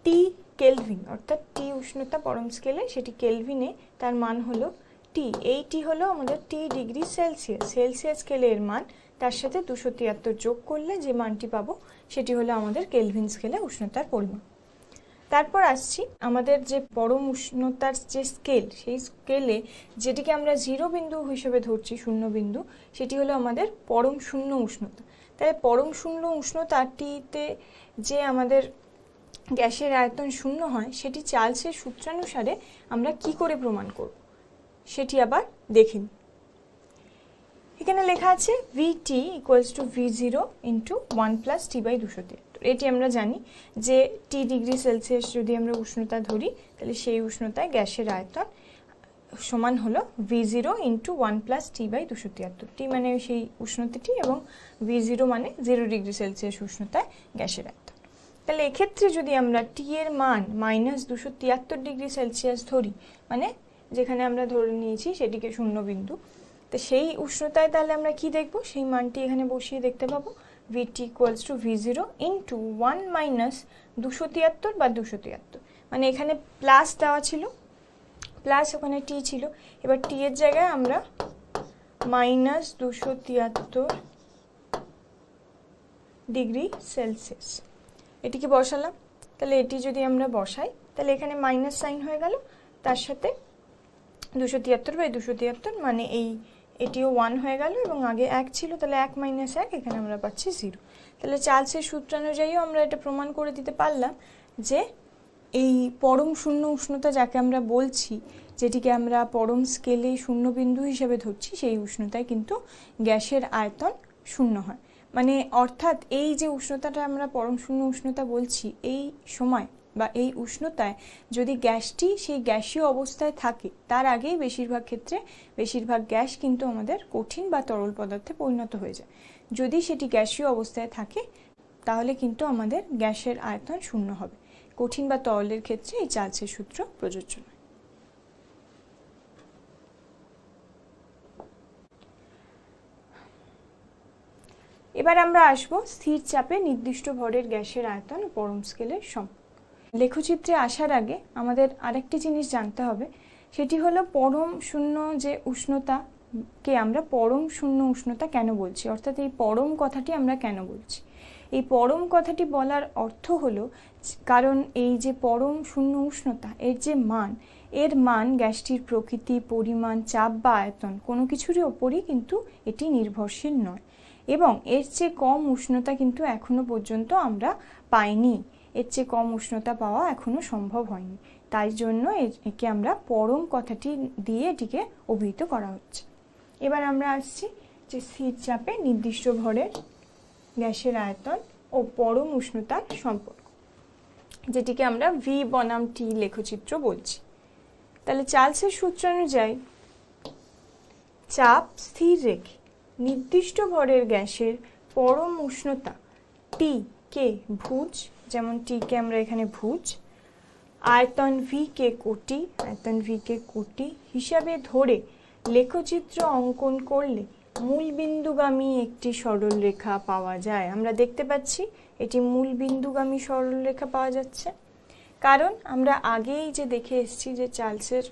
টি কেলভিন, অর্থাৎ টি উষ্ণতা পরম স্কেলে, সেটি কেলভিনে, তার মান হলো টি। এই টি হলো আমাদের টি ডিগ্রি সেলসিয়াস। সেলসিয়াস স্কেলের মান তার সাথে 273 যোগ করলে যে মানটি পাবো সেটি হলো আমাদের কেলভিন স্কেলে উষ্ণতার পরিমাণ। তারপর আসছি আমাদের যে পরম উষ্ণতার যে স্কেল, সেই স্কেলে যেটিকে আমরা 0 বিন্দু হিসেবে ধরছি, শূন্য বিন্দু, সেটি হলো আমাদের পরম শূন্য উষ্ণতা। তাহলে পরম শূন্য উষ্ণতা টিতে যে আমাদের গ্যাসের আয়তন শূন্য হয় সেটি চার্লসের সূত্রানুসারে আমরা কি করে প্রমাণ করব সেটি আবার দেখে নিই। এখানে লেখা আছে VT = V0 × 1 + T/273। এটি আমরা জানি যে T ডিগ্রি সেলসিয়াস যদি আমরা উষ্ণতা ধরি তাহলে সেই উষ্ণতায় গ্যাসের আয়তন সমান হলো V0 × 1 + T/273। T মানে সেই উষ্ণতাটি এবং V0 মানে 0 ডিগ্রি সেলসিয়াস উষ্ণতায় গ্যাসের আয়তন। তাহলে এক্ষেত্রে যদি আমরা T এর মান -273 ডিগ্রি সেলসিয়াস ধরি, মানে যেখানে আমরা ধরে নিয়েছি সেটিকে শূন্য বিন্দু, তো সেই উষ্ণতায় তাহলে আমরা কি দেখব, সেই মানটি এখানে বসিয়ে দেখতে পাবো VT = V0 × 1 - 273 বা 273, মানে এখানে প্লাস দেওয়া ছিল, প্লাস ওখানে টি ছিল, এবার টি এর জায়গায় আমরা -273 ডিগ্রি সেলসিয়াস এটিকে বসালাম। তাহলে এটি যদি আমরা বসাই তাহলে এখানে মাইনাস সাইন হয়ে গেল, তার সাথে 273/273 মানে এটিও 1 হয়ে গেল এবং আগে 1 ছিল, তাহলে 1 - 1 এখানে আমরা পাচ্ছি 0। তাহলে চার্লসের সূত্রানুযায়ীও আমরা এটা প্রমাণ করে দিতে পারলাম যে এই পরম শূন্য উষ্ণতা যাকে আমরা বলছি, যেটিকে আমরা পরম স্কেলে শূন্য বিন্দু হিসেবে ধরছি, সেই উষ্ণতায় কিন্তু গ্যাসের আয়তন শূন্য হয়। মানে অর্থাৎ এই যে উষ্ণতাটা আমরা পরম শূন্য উষ্ণতা বলছি, এই সময় বা এই উষ্ণতায় যদি গ্যাসটি সেই গ্যাসীয় অবস্থায় থাকে, তার আগেই বেশিরভাগ ক্ষেত্রে বেশিরভাগ গ্যাস কিন্তু আমাদের কঠিন বা তরল পদার্থে পরিণত হয়ে যায়। যদি সেটি গ্যাসীয় অবস্থায় থাকে তাহলে কিন্তু আমাদের গ্যাসের আয়তন শূন্য হবে। কঠিন বা তরলের ক্ষেত্রে এই চার্লসের সূত্র প্রযোজ্য নয়। এবার আমরা আসব স্থির চাপে নির্দিষ্ট ভরের গ্যাসের আয়তন ও পরম স্কেলের সম্পর্ক। লেখচিত্রে আসার আগে আমাদের আরেকটি জিনিস জানতে হবে, সেটি হলো পরম শূন্য যে উষ্ণতাকে আমরা পরম শূন্য উষ্ণতা কেন বলছি, অর্থাৎ এই পরম কথাটি আমরা কেন বলছি। এই পরম কথাটি বলার অর্থ হলো কারণ এই যে পরম শূন্য উষ্ণতা এর মান গ্যাসটির প্রকৃতি, পরিমাণ, চাপ বা আয়তন কোনো কিছুরই ওপরই কিন্তু এটি নির্ভরশীল নয় এবং এর চেয়ে কম উষ্ণতা কিন্তু এখনো পর্যন্ত আমরা পাইনি। এর চেয়ে কম উষ্ণতা পাওয়া এখনো সম্ভব হয়নি, তাই জন্য একে আমরা পরম কথাটি দিয়ে এটিকে অভিহিত করা হচ্ছে। এবার আমরা আসছি যে স্থির চাপে নির্দিষ্ট ভরের গ্যাসের আয়তন ও পরম উষ্ণতার সম্পর্ক, যেটিকে আমরা V বনাম T লেখচিত্র বলছি। তাহলে চার্লসের সূত্রানুযায়ী চাপ স্থির রেখে নির্দিষ্ট ভরের গ্যাসের পরম উষ্ণতা T কে ভুজ, যেমন T কে আমরা এখানে ভুজ, আয়তন V কে কোটি হিসাবে ধরে লেখচিত্র অঙ্কন করলে মূল বিন্দুগামী একটি সরল রেখা পাওয়া যায়। আমরা দেখতে পাচ্ছি এটি মূল বিন্দুগামী সরল রেখা পাওয়া যাচ্ছে, কারণ আমরা আগেই যে দেখে এসেছি যে চার্লসের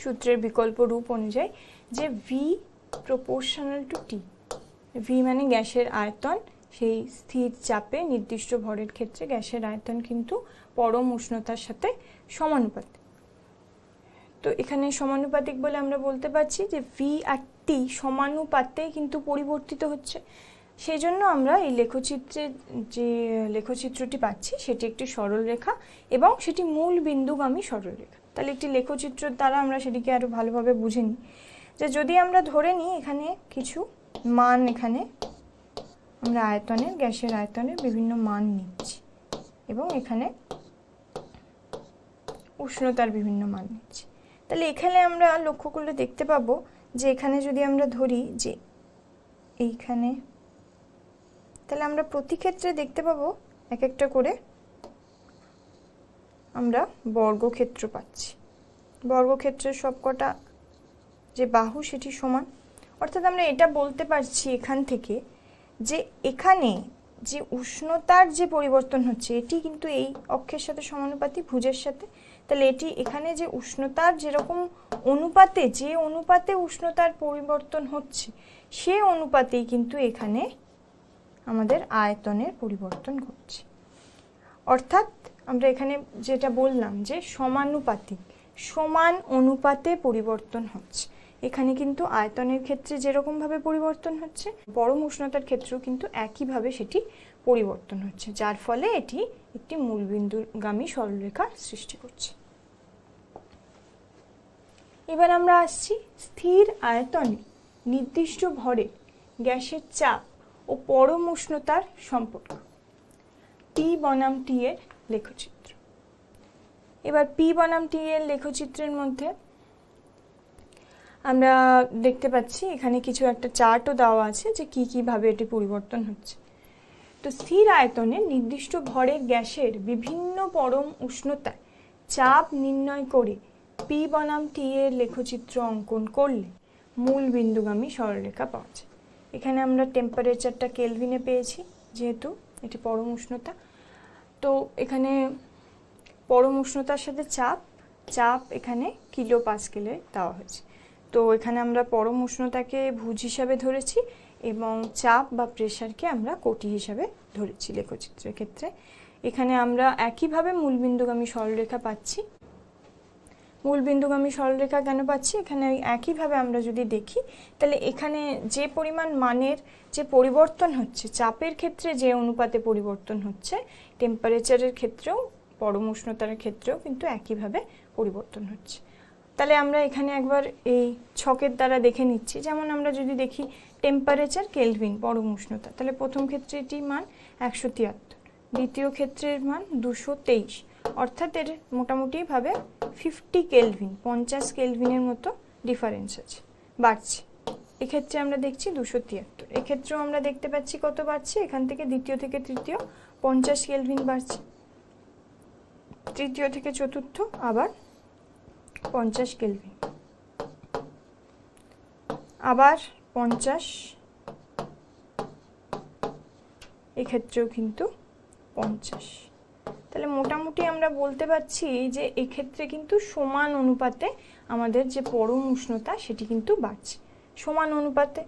সূত্রের বিকল্প রূপ অনুযায়ী যে V proportional to T, V মানে গ্যাসের আয়তন, সেই স্থির চাপে নির্দিষ্ট ভরের ক্ষেত্রে গ্যাসের আয়তন কিন্তু পরম উষ্ণতার সাথে সমানুপাতিক। তো এখানে সমানুপাতিক বলে আমরা বলতে পারছি যে V আর T সমানুপাতে কিন্তু পরিবর্তিত হচ্ছে। সেই জন্য আমরা এই যে লেখচিত্রটি পাচ্ছি সেটি একটি সরল রেখা এবং সেটি মূল বিন্দুগামী সরল রেখা। তাহলে একটি লেখচিত্রের দ্বারা আমরা সেটিকে আরো ভালোভাবে বুঝে নিই যে যদি আমরা ধরে নিই এখানে কিছু মান, এখানে আমরা গ্যাসের আয়তনের বিভিন্ন মান নিচ্ছি এবং এখানে উষ্ণতার বিভিন্ন মান নিচ্ছি। তাহলে এখানে আমরা লক্ষ্য করলে দেখতে পাবো যে এখানে যদি আমরা ধরি যে এইখানে, তাহলে আমরা প্রতি ক্ষেত্রে দেখতে পাবো এক একটা করে আমরা বর্গক্ষেত্র পাচ্ছি। বর্গক্ষেত্রের সবকটা যে বাহু সেটি সমান, অর্থাৎ আমরা এটা বলতে পারছি এখান থেকে যে এখানে যে উষ্ণতার যে পরিবর্তন হচ্ছে এটি কিন্তু এই অক্ষের সাথে সমানুপাতিক, ভুজের সাথে। তাহলে এটি এখানে যে উষ্ণতার যেরকম অনুপাতে, যে অনুপাতে উষ্ণতার পরিবর্তন হচ্ছে সে অনুপাতেই কিন্তু এখানে আমাদের আয়তনের পরিবর্তন ঘটছে। অর্থাৎ আমরা এখানে যেটা বললাম যে সমানুপাতিক, সমান অনুপাতে পরিবর্তন হচ্ছে। এখানে কিন্তু আয়তনের ক্ষেত্রে যেরকমভাবে পরিবর্তন হচ্ছে, পরম উষ্ণতার ক্ষেত্রেও কিন্তু একইভাবে সেটি পরিবর্তন হচ্ছে, যার ফলে এটি একটি মূলবিন্দুগামী সরলরেখা সৃষ্টি করছে। এবার আমরা আসছি স্থির আয়তনে নির্দিষ্ট ভরে গ্যাসের চাপ ও পরম উষ্ণতার সম্পর্ক, টি বনাম টি এর লেখচিত্র। এবার পি বনাম টি এর লেখচিত্রের মধ্যে আমরা দেখতে পাচ্ছি এখানে কিছু একটা চার্টও দেওয়া আছে যে কিভাবে এটি পরিবর্তন হচ্ছে। তো স্থির আয়তনে নির্দিষ্ট ভরের গ্যাসের বিভিন্ন পরম উষ্ণতায় চাপ নির্ণয় করে পি বনাম টি এর লেখচিত্র অঙ্কন করলে মূল বিন্দুগামী সরলরেখা পাওয়া যায়। এখানে আমরা টেম্পারেচারটা কেলভিনে পেয়েছি, যেহেতু এটি পরম উষ্ণতা। তো এখানে পরম উষ্ণতার সাথে চাপ এখানে কিলো পাস্কেলে দেওয়া হয়েছে। তো এখানে আমরা পরম উষ্ণতাকে ভুজ হিসাবে ধরেছি এবং চাপ বা প্রেসারকে আমরা কোটি হিসাবে ধরেছি লেখচিত্রের ক্ষেত্রে। এখানে আমরা একইভাবে মূলবিন্দুগামী সরলরেখা পাচ্ছি। মূলবিন্দুগামী সরলরেখা কেন পাচ্ছি? এখানে একইভাবে আমরা যদি দেখি তাহলে এখানে যে পরিমাণ মানের যে পরিবর্তন হচ্ছে, চাপের ক্ষেত্রে যে অনুপাতে পরিবর্তন হচ্ছে, টেম্পারেচারের ক্ষেত্রেও পরম উষ্ণতার ক্ষেত্রেও কিন্তু একইভাবে পরিবর্তন হচ্ছে। তাহলে আমরা এখানে একবার এই ছকের দ্বারা দেখে নিচ্ছি। যেমন আমরা যদি দেখি টেম্পারেচার কেলভিন পরম উষ্ণতা, তাহলে প্রথম ক্ষেত্রে এটি মান 173, দ্বিতীয় ক্ষেত্রের মান 223, অর্থাৎ এর মোটামুটিভাবে 50 কেলভিন, 50 কেলভিনের মতো ডিফারেন্স আছে, বাড়ছে। এক্ষেত্রে আমরা দেখছি 273। এক্ষেত্রেও আমরা দেখতে পাচ্ছি কত বাড়ছে, এখান থেকে দ্বিতীয় থেকে তৃতীয় 50 কেলভিন বাড়ছে, তৃতীয় থেকে চতুর্থ আবার 50 কেলভিন, আবার 50, এক্ষেত্রেও কিন্তু 50। তাহলে মোটামুটি আমরা বলতে পারছি যে এক্ষেত্রে কিন্তু সমান অনুপাতে আমাদের যে পরম উষ্ণতা সেটি কিন্তু বাড়ছে, সমান অনুপাতে।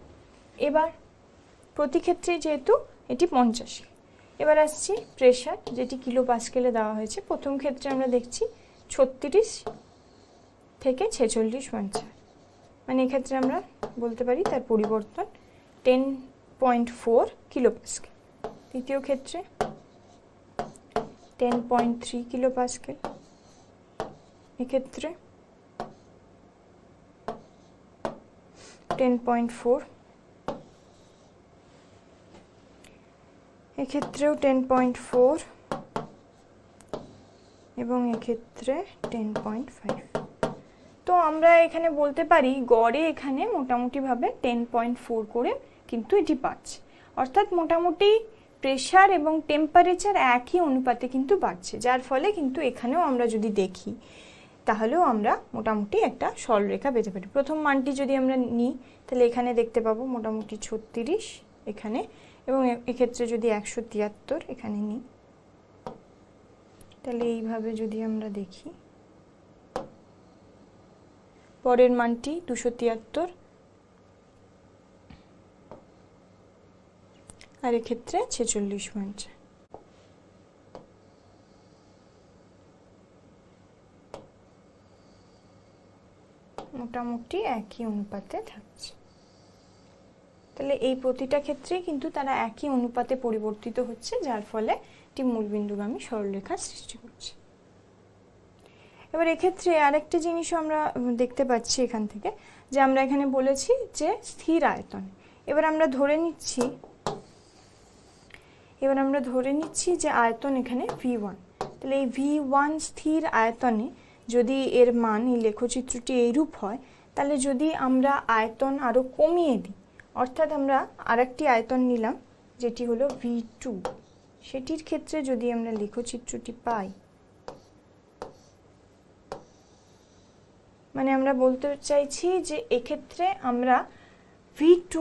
এবার প্রতি ক্ষেত্রে যেহেতু এটি 50। এবার আসছি প্রেসার, যেটি কিলো পাস্কেলে দেওয়া হয়েছে। প্রথম ক্ষেত্রে আমরা দেখছি 36 থেকে 46, মানে এক্ষেত্রে আমরা বলতে পারি তার পরিবর্তন 10.4 কিলো পাস্কেল। দ্বিতীয় ক্ষেত্রে 10.3 কিলো পাস্কেল, এক্ষেত্রে 10.4, এক্ষেত্রেও 10.4 এবং এক্ষেত্রে 10.5। তো আমরা এখানে বলতে পারি গড়ে এখানে মোটামুটিভাবে 10.4 করে কিন্তু এটি পাচ্ছে, অর্থাৎ মোটামুটি প্রেসার এবং টেম্পারেচার একই অনুপাতে কিন্তু বাড়ছে, যার ফলে কিন্তু এখানেও আমরা যদি দেখি তাহলেও আমরা মোটামুটি একটা সরলরেখা পেতে পারি। প্রথম মানটি যদি আমরা নিই তাহলে এখানে দেখতে পাবো মোটামুটি 36 এখানে, এবং এক্ষেত্রে যদি 173 এখানে নিই, তাহলে এইভাবে যদি আমরা দেখি পরের মানটি 273 আর এক্ষেত্রে 46 বানছে। মোটামুটি একই অনুপাতে থাকছে। তাহলে এই প্রতিটা ক্ষেত্রে কিন্তু তারা একই অনুপাতে পরিবর্তিত হচ্ছে, যার ফলে একটি মূলবিন্দুগামী সরলরেখার সৃষ্টি করছে। এবার এক্ষেত্রে আরেকটা জিনিসও আমরা দেখতে পাচ্ছি এখান থেকে, যে আমরা এখানে বলেছি যে স্থির আয়তন। এবার আমরা ধরে নিচ্ছি যে আয়তন এখানে V1। তাহলে এই V1 স্থির আয়তনে যদি এর মান এই লেখচিত্রটি এইরূপ হয়, তাহলে যদি আমরা আয়তন আরও কমিয়ে দিই, অর্থাৎ আমরা আরেকটি আয়তন নিলাম যেটি হলো V2, সেটির ক্ষেত্রে যদি আমরা লেখচিত্রটি পাই, মানে আমরা বলতে চাইছি যে এক্ষেত্রে আমরা V2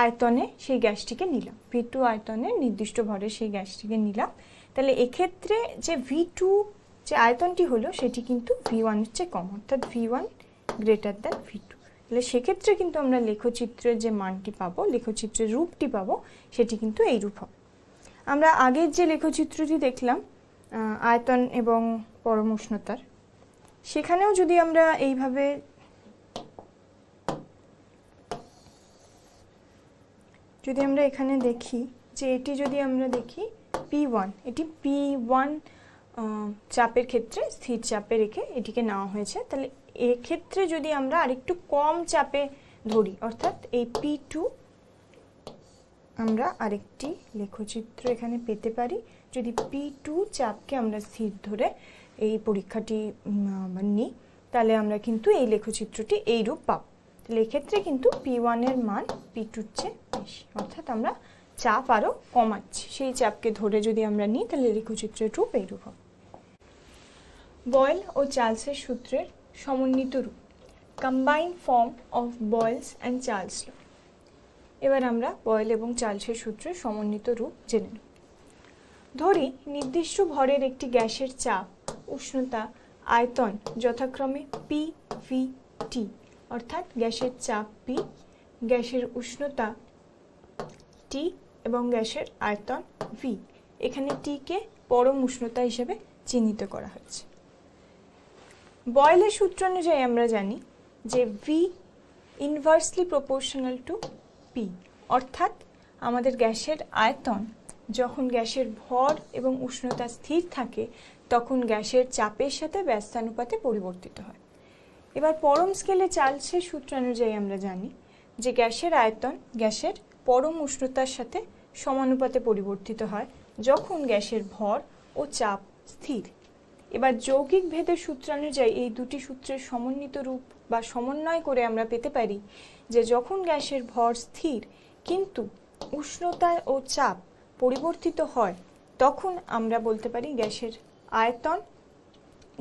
আয়তনে সেই গ্যাসটিকে নিলাম, V2 আয়তনে নির্দিষ্ট ভরে সেই গ্যাসটিকে নিলাম, তাহলে এক্ষেত্রে যে V2 যে আয়তনটি হলো সেটি কিন্তু V1 এর চেয়ে কম, অর্থাৎ V1 গ্রেটার দ্যান V2। তাহলে সেক্ষেত্রে কিন্তু আমরা লেখচিত্রের যে মানটি পাবো, লেখচিত্রের রূপটি পাবো, সেটি কিন্তু এই রূপ হবে। আমরা আগের যে লেখচিত্রটি দেখলাম আয়তন এবং পরম উষ্ণতার, সেখানেও যদি আমরা এইভাবে যদি আমরা এখানে দেখি যে এটি যদি আমরা দেখি P1, এটি P1 চাপের ক্ষেত্রে স্থির চাপে রেখে এটিকে নেওয়া হয়েছে, তাহলে এক্ষেত্রে যদি আমরা আরেকটু কম চাপে ধরি, অর্থাৎ এই P2, আমরা আরেকটি লেখচিত্র এখানে পেতে পারি। যদি P2 চাপকে আমরা স্থির ধরে এই পরীক্ষাটি নিই, তাহলে আমরা কিন্তু এই লেখচিত্রটি এই রূপ পাব। তাহলে এক্ষেত্রে কিন্তু P1 এর মান P2 এর চেয়ে বেশি, অর্থাৎ আমরা চাপ আরও কমাচ্ছি। সেই চাপকে ধরে যদি আমরা নিই, তাহলে লেখচিত্রের রূপ এই রূপ হবে। বয়েল ও চার্লসের সূত্রের সমন্বিত রূপ, combined form of Boyle's and Charles law. এবার আমরা বয়েল এবং চার্লসের সূত্রের সমন্বিত রূপ জেনে নেব। ধরি নির্দিষ্ট ভরের একটি গ্যাসের চাপ, উষ্ণতা, আয়তন যথাক্রমে P, V, T, অর্থাৎ গ্যাসের চাপ P, গ্যাসের উষ্ণতা T এবং গ্যাসের আয়তন V। এখানে T কে পরম উষ্ণতা হিসেবে চিহ্নিত করা হয়েছে। বয়েলের সূত্র অনুযায়ী আমরা জানি যে V inversely proportional to P, অর্থাৎ আমাদের গ্যাসের আয়তন যখন গ্যাসের ভর এবং উষ্ণতা স্থির থাকে, তখন গ্যাসের চাপের সাথে ব্যস্তানুপাতে পরিবর্তিত হয়। এবার পরম স্কেলে চার্লসের সূত্র অনুযায়ী আমরা জানি যে গ্যাসের আয়তন গ্যাসের পরম উষ্ণতার সাথে সমানুপাতে পরিবর্তিত হয় যখন গ্যাসের ভর ও চাপ স্থির। এবার যৌগিক ভেদের সূত্র অনুযায়ী এই দুটি সূত্রের সমন্বিত রূপ বা সমন্বয় করে আমরা পেতে পারি যে যখন গ্যাসের ভর স্থির কিন্তু উষ্ণতা ও চাপ পরিবর্তিত হয়, তখন আমরা বলতে পারি গ্যাসের আয়তন,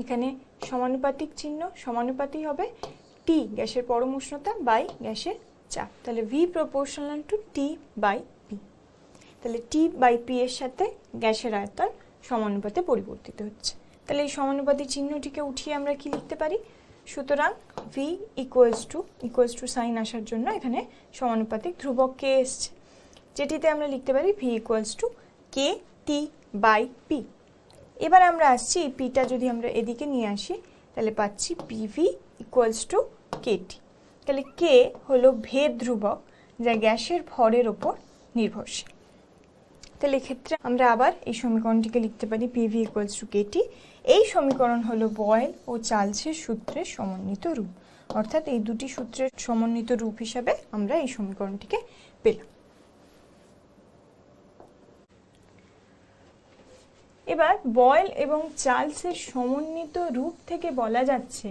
এখানে সমানুপাতিক চিহ্ন, সমানুপাতি হবে T গ্যাসের পরম উষ্ণতা বাই গ্যাসের চাপ, তাহলে V proportional to T by P। তাহলে T বাই P এর সাথে গ্যাসের আয়তন সমানুপাতে পরিবর্তিত হচ্ছে। তাহলে এই সমানুপাতি চিহ্নটিকে উঠিয়ে আমরা কি লিখতে পারি? সুতরাং V ইকুয়ালস টু সাইন আসার জন্য এখানে সমানুপাতিক ধ্রুবক K এসছে, যেটিতে আমরা লিখতে পারি V equals to KT by P। এবার আমরা আসছি এই পিটা যদি আমরা এদিকে নিয়ে আসি, তাহলে পাচ্ছি PV ইকুয়ালস টু KT। তাহলে K হলো ভেদ ধ্রুবক যা গ্যাসের ভরের ওপর নির্ভরশীল। তাহলে এক্ষেত্রে আমরা আবার এই সমীকরণটিকে লিখতে পারি PV ইকুয়ালস টু KT। এই সমীকরণ হলো বয়েল ও চার্লসের সূত্রের সমন্বিত রূপ, অর্থাৎ এই দুটি সূত্রের সমন্বিত রূপ হিসাবে আমরা এই সমীকরণটিকে পেলাম। এবার বয়েল এবং চার্লসের সমন্বিত রূপ থেকে বলা যাচ্ছে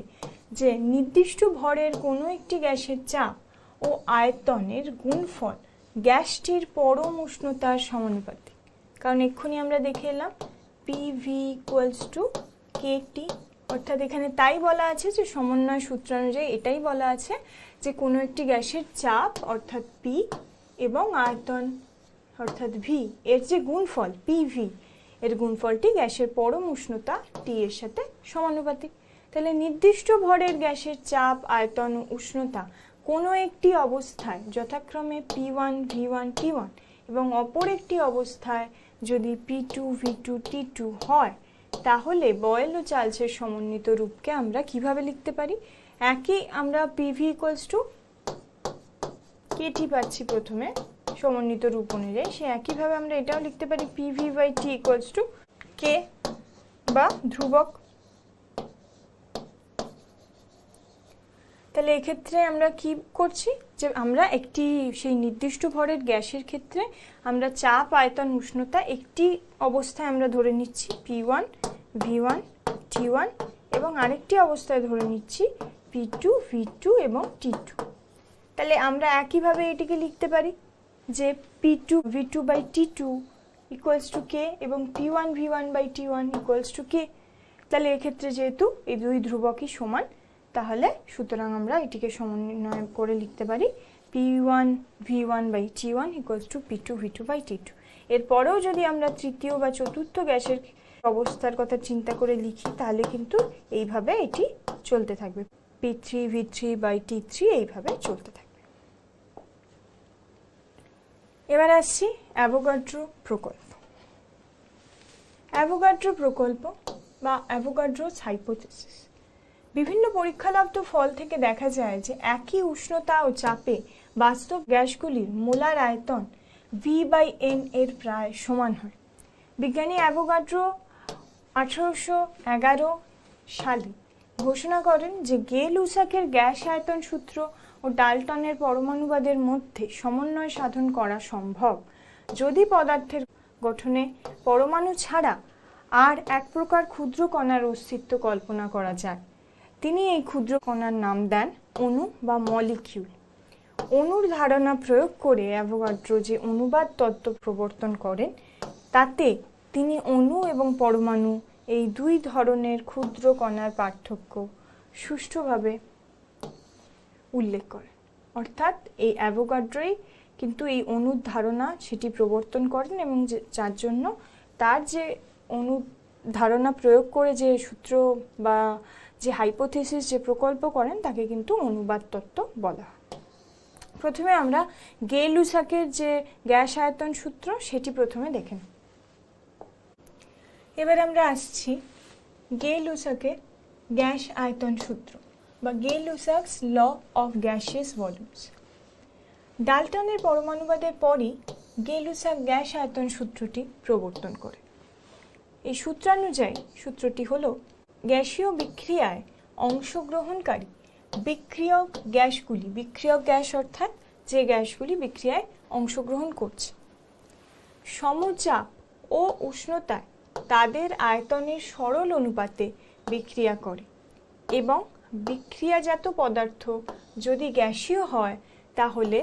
যে নির্দিষ্ট ভরের কোনো একটি গ্যাসের চাপ ও আয়তনের গুণফল গ্যাসটির পরম উষ্ণতার সমানুপাতিক। কারণ এক্ষুনি আমরা দেখে এলাম PV ইকুয়ালস টু KT, অর্থাৎ এখানে তাই বলা আছে যে সমন্বয় সূত্র অনুযায়ী এটাই বলা আছে যে কোনো একটি গ্যাসের চাপ অর্থাৎ P এবং আয়তন অর্থাৎ V এর যে গুণফল PV, এর গুণফলটি গ্যাসের পরম উষ্ণতা T এর সাথে সমানুপাতিক। তাহলে নির্দিষ্ট ভরের গ্যাসের চাপ, আয়তন ও উষ্ণতা কোনো একটি অবস্থায় যথাক্রমে P1, V1, T1 এবং অপর একটি অবস্থায় যদি P2, V2, T2 হয়, তাহলে বয়েল ও চার্লসের সমন্বিত রূপকে আমরা কিভাবে লিখতে পারি? একই আমরা PV ইকুয়ালস টু KT পাচ্ছি প্রথমে সমন্বিত রূপ অনুযায়ী, সে একইভাবে আমরা এটাও লিখতে পারি PV by T equals to K বা ধ্রুবক। তাহলে এক্ষেত্রে আমরা কি করছি যে আমরা একটি সেই নির্দিষ্ট ভরের গ্যাসের ক্ষেত্রে আমরা চাপ, আয়তন, উষ্ণতা একটি অবস্থায় আমরা ধরে নিচ্ছি P1, V1, T1 এবং আরেকটি অবস্থায় ধরে নিচ্ছি P2 V2 এবং T2। তাহলে আমরা একইভাবে এটিকে লিখতে পারি যে P2 V2 by T2 equals to K এবং P1 V1 by T1 equals to K। তাহলে এক্ষেত্রে যেহেতু এই দুই ধ্রুবকই সমান, তাহলে সুতরাং আমরা এটিকে সমন্বয় করে লিখতে পারি P1 V1 by T1 equals to P2 V2 by T2। এরপরেও যদি আমরা তৃতীয় বা চতুর্থ গ্যাসের অবস্থার কথা চিন্তা করে লিখি, তাহলে কিন্তু এইভাবে এটি চলতে থাকবে, P3 V3 বাই T3 এইভাবে চলতে থাকবে। এবার আসছি অ্যাভোগাড্রো প্রকল্প। অ্যাভোগাড্রো প্রকল্প বা অ্যাভোগাড্রোস হাইপোথিসিস। বিভিন্ন পরীক্ষালব্ধ ফল থেকে দেখা যায় যে একই উষ্ণতা ও চাপে বাস্তব গ্যাসগুলির মোলার আয়তন V/N এর প্রায় সমান হয়। বিজ্ঞানী অ্যাভোগাড্রো 1811 সালে ঘোষণা করেন যে গে-লুসাকের গ্যাস আয়তন সূত্র ও ডাল্টনের পরমাণুবাদের মধ্যে সমন্বয় সাধন করা সম্ভব যদি পদার্থের গঠনে পরমাণু ছাড়া আর এক প্রকার ক্ষুদ্র কণার অস্তিত্ব কল্পনা করা যায়। তিনি এই ক্ষুদ্র কণার নাম দেন অণু বা মলিকিউল। অণুর ধারণা প্রয়োগ করে অ্যাভোগাড্রো যে অনুবাদ তত্ত্ব প্রবর্তন করেন, তাতে তিনি অণু এবং পরমাণু এই দুই ধরনের ক্ষুদ্র কণার পার্থক্য সুষ্ঠুভাবে উল্লেখ করেন। অর্থাৎ এই অ্যাভোগাড্রোই কিন্তু এই অণুর ধারণা সেটি প্রবর্তন করেন এবং যার জন্য তার যে অণু ধারণা প্রয়োগ করে যে সূত্র বা যে হাইপোথিসিস যে প্রকল্প করেন, তাকে কিন্তু অনুবাদ তত্ত্ব বলা হয়। প্রথমে আমরা গে-লুসাকের যে গ্যাস আয়তন সূত্র সেটি প্রথমে দেখে নেব। এবার আমরা আসছি গে-লুসাকের গ্যাস আয়তন সূত্র বা গে-লুসাকস ল অফ গ্যাসিয়াস ভলিউমস। ডাল্টনের পরমাণুবাদের পরই গে-লুসাক গ্যাস আয়তন সূত্রটি প্রবর্তন করে। এই সূত্রানুযায়ী সূত্রটি হলো গ্যাসীয় বিক্রিয়ায় অংশগ্রহণকারী বিক্রিয়ক গ্যাসগুলি, বিক্রিয়ক গ্যাস অর্থাৎ যে গ্যাসগুলি বিক্রিয়ায় অংশগ্রহণ করছে, সমচাপ ও উষ্ণতায় তাদের আয়তনের সরল অনুপাতে বিক্রিয়া করে এবং বিক্রিয়াজাত পদার্থ যদি গ্যাসীয় হয়, তাহলে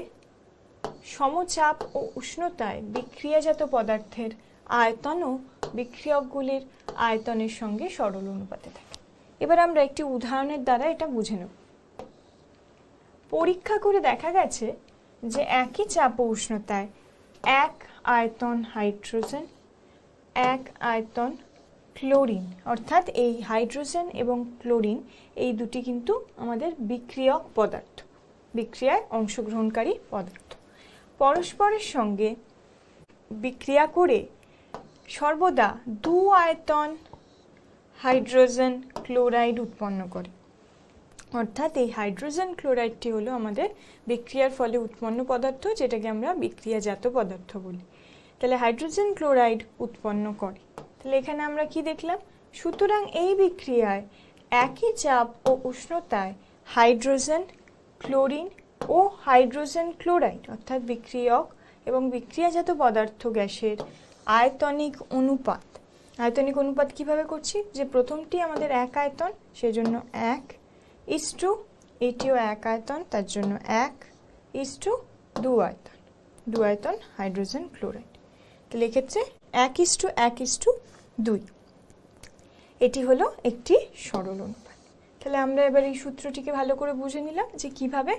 সমচাপ ও উষ্ণতায় বিক্রিয়াজাত পদার্থের আয়তনও বিক্রিয়কগুলির আয়তনের সঙ্গে সরল অনুপাতে থাকে। এবার আমরা একটি উদাহরণের দ্বারা এটা বুঝে নেব। পরীক্ষা করে দেখা গেছে যে একই চাপ ও উষ্ণতায় এক আয়তন হাইড্রোজেন, এক আয়তন ক্লোরিন, অর্থাৎ এই হাইড্রোজেন এবং ক্লোরিন এই দুটি কিন্তু আমাদের বিক্রিয়ক পদার্থ, বিক্রিয়ায় অংশগ্রহণকারী পদার্থ, পরস্পরের সঙ্গে বিক্রিয়া করে সর্বদা দু আয়তন হাইড্রোজেন ক্লোরাইড উৎপন্ন করে। অর্থাৎ এই হাইড্রোজেন ক্লোরাইডটি হলো আমাদের বিক্রিয়ার ফলে উৎপন্ন পদার্থ, যেটাকে আমরা বিক্রিয়াজাত পদার্থ বলি। তাহলে হাইড্রোজেন ক্লোরাইড উৎপন্ন করে। তাহলে এখানে আমরা কি দেখলাম? সুতরাং এই বিক্রিয়ায় একই চাপ ও উষ্ণতায় হাইড্রোজেন, ক্লোরিন ও হাইড্রোজেন ক্লোরাইড অর্থাৎ বিক্রিয়ক এবং বিক্রিয়াজাত পদার্থ গ্যাসের আয়তনিক অনুপাত। আয়তনিক অনুপাত কিভাবে করছি? যে প্রথমটি আমাদের এক আয়তন, সেজন্য 1:, এটিও এক আয়তন, তার জন্য 1:2 আয়তন, 2 আয়তন হাইড্রোজেন ক্লোরাইড। তাহলে এক্ষেত্রে 1:1:2। এটি হলো একটি সরল অনুপাত। তাহলে আমরা এবার এই সূত্রটিকে ভালো করে বুঝে নিলাম যে কিভাবে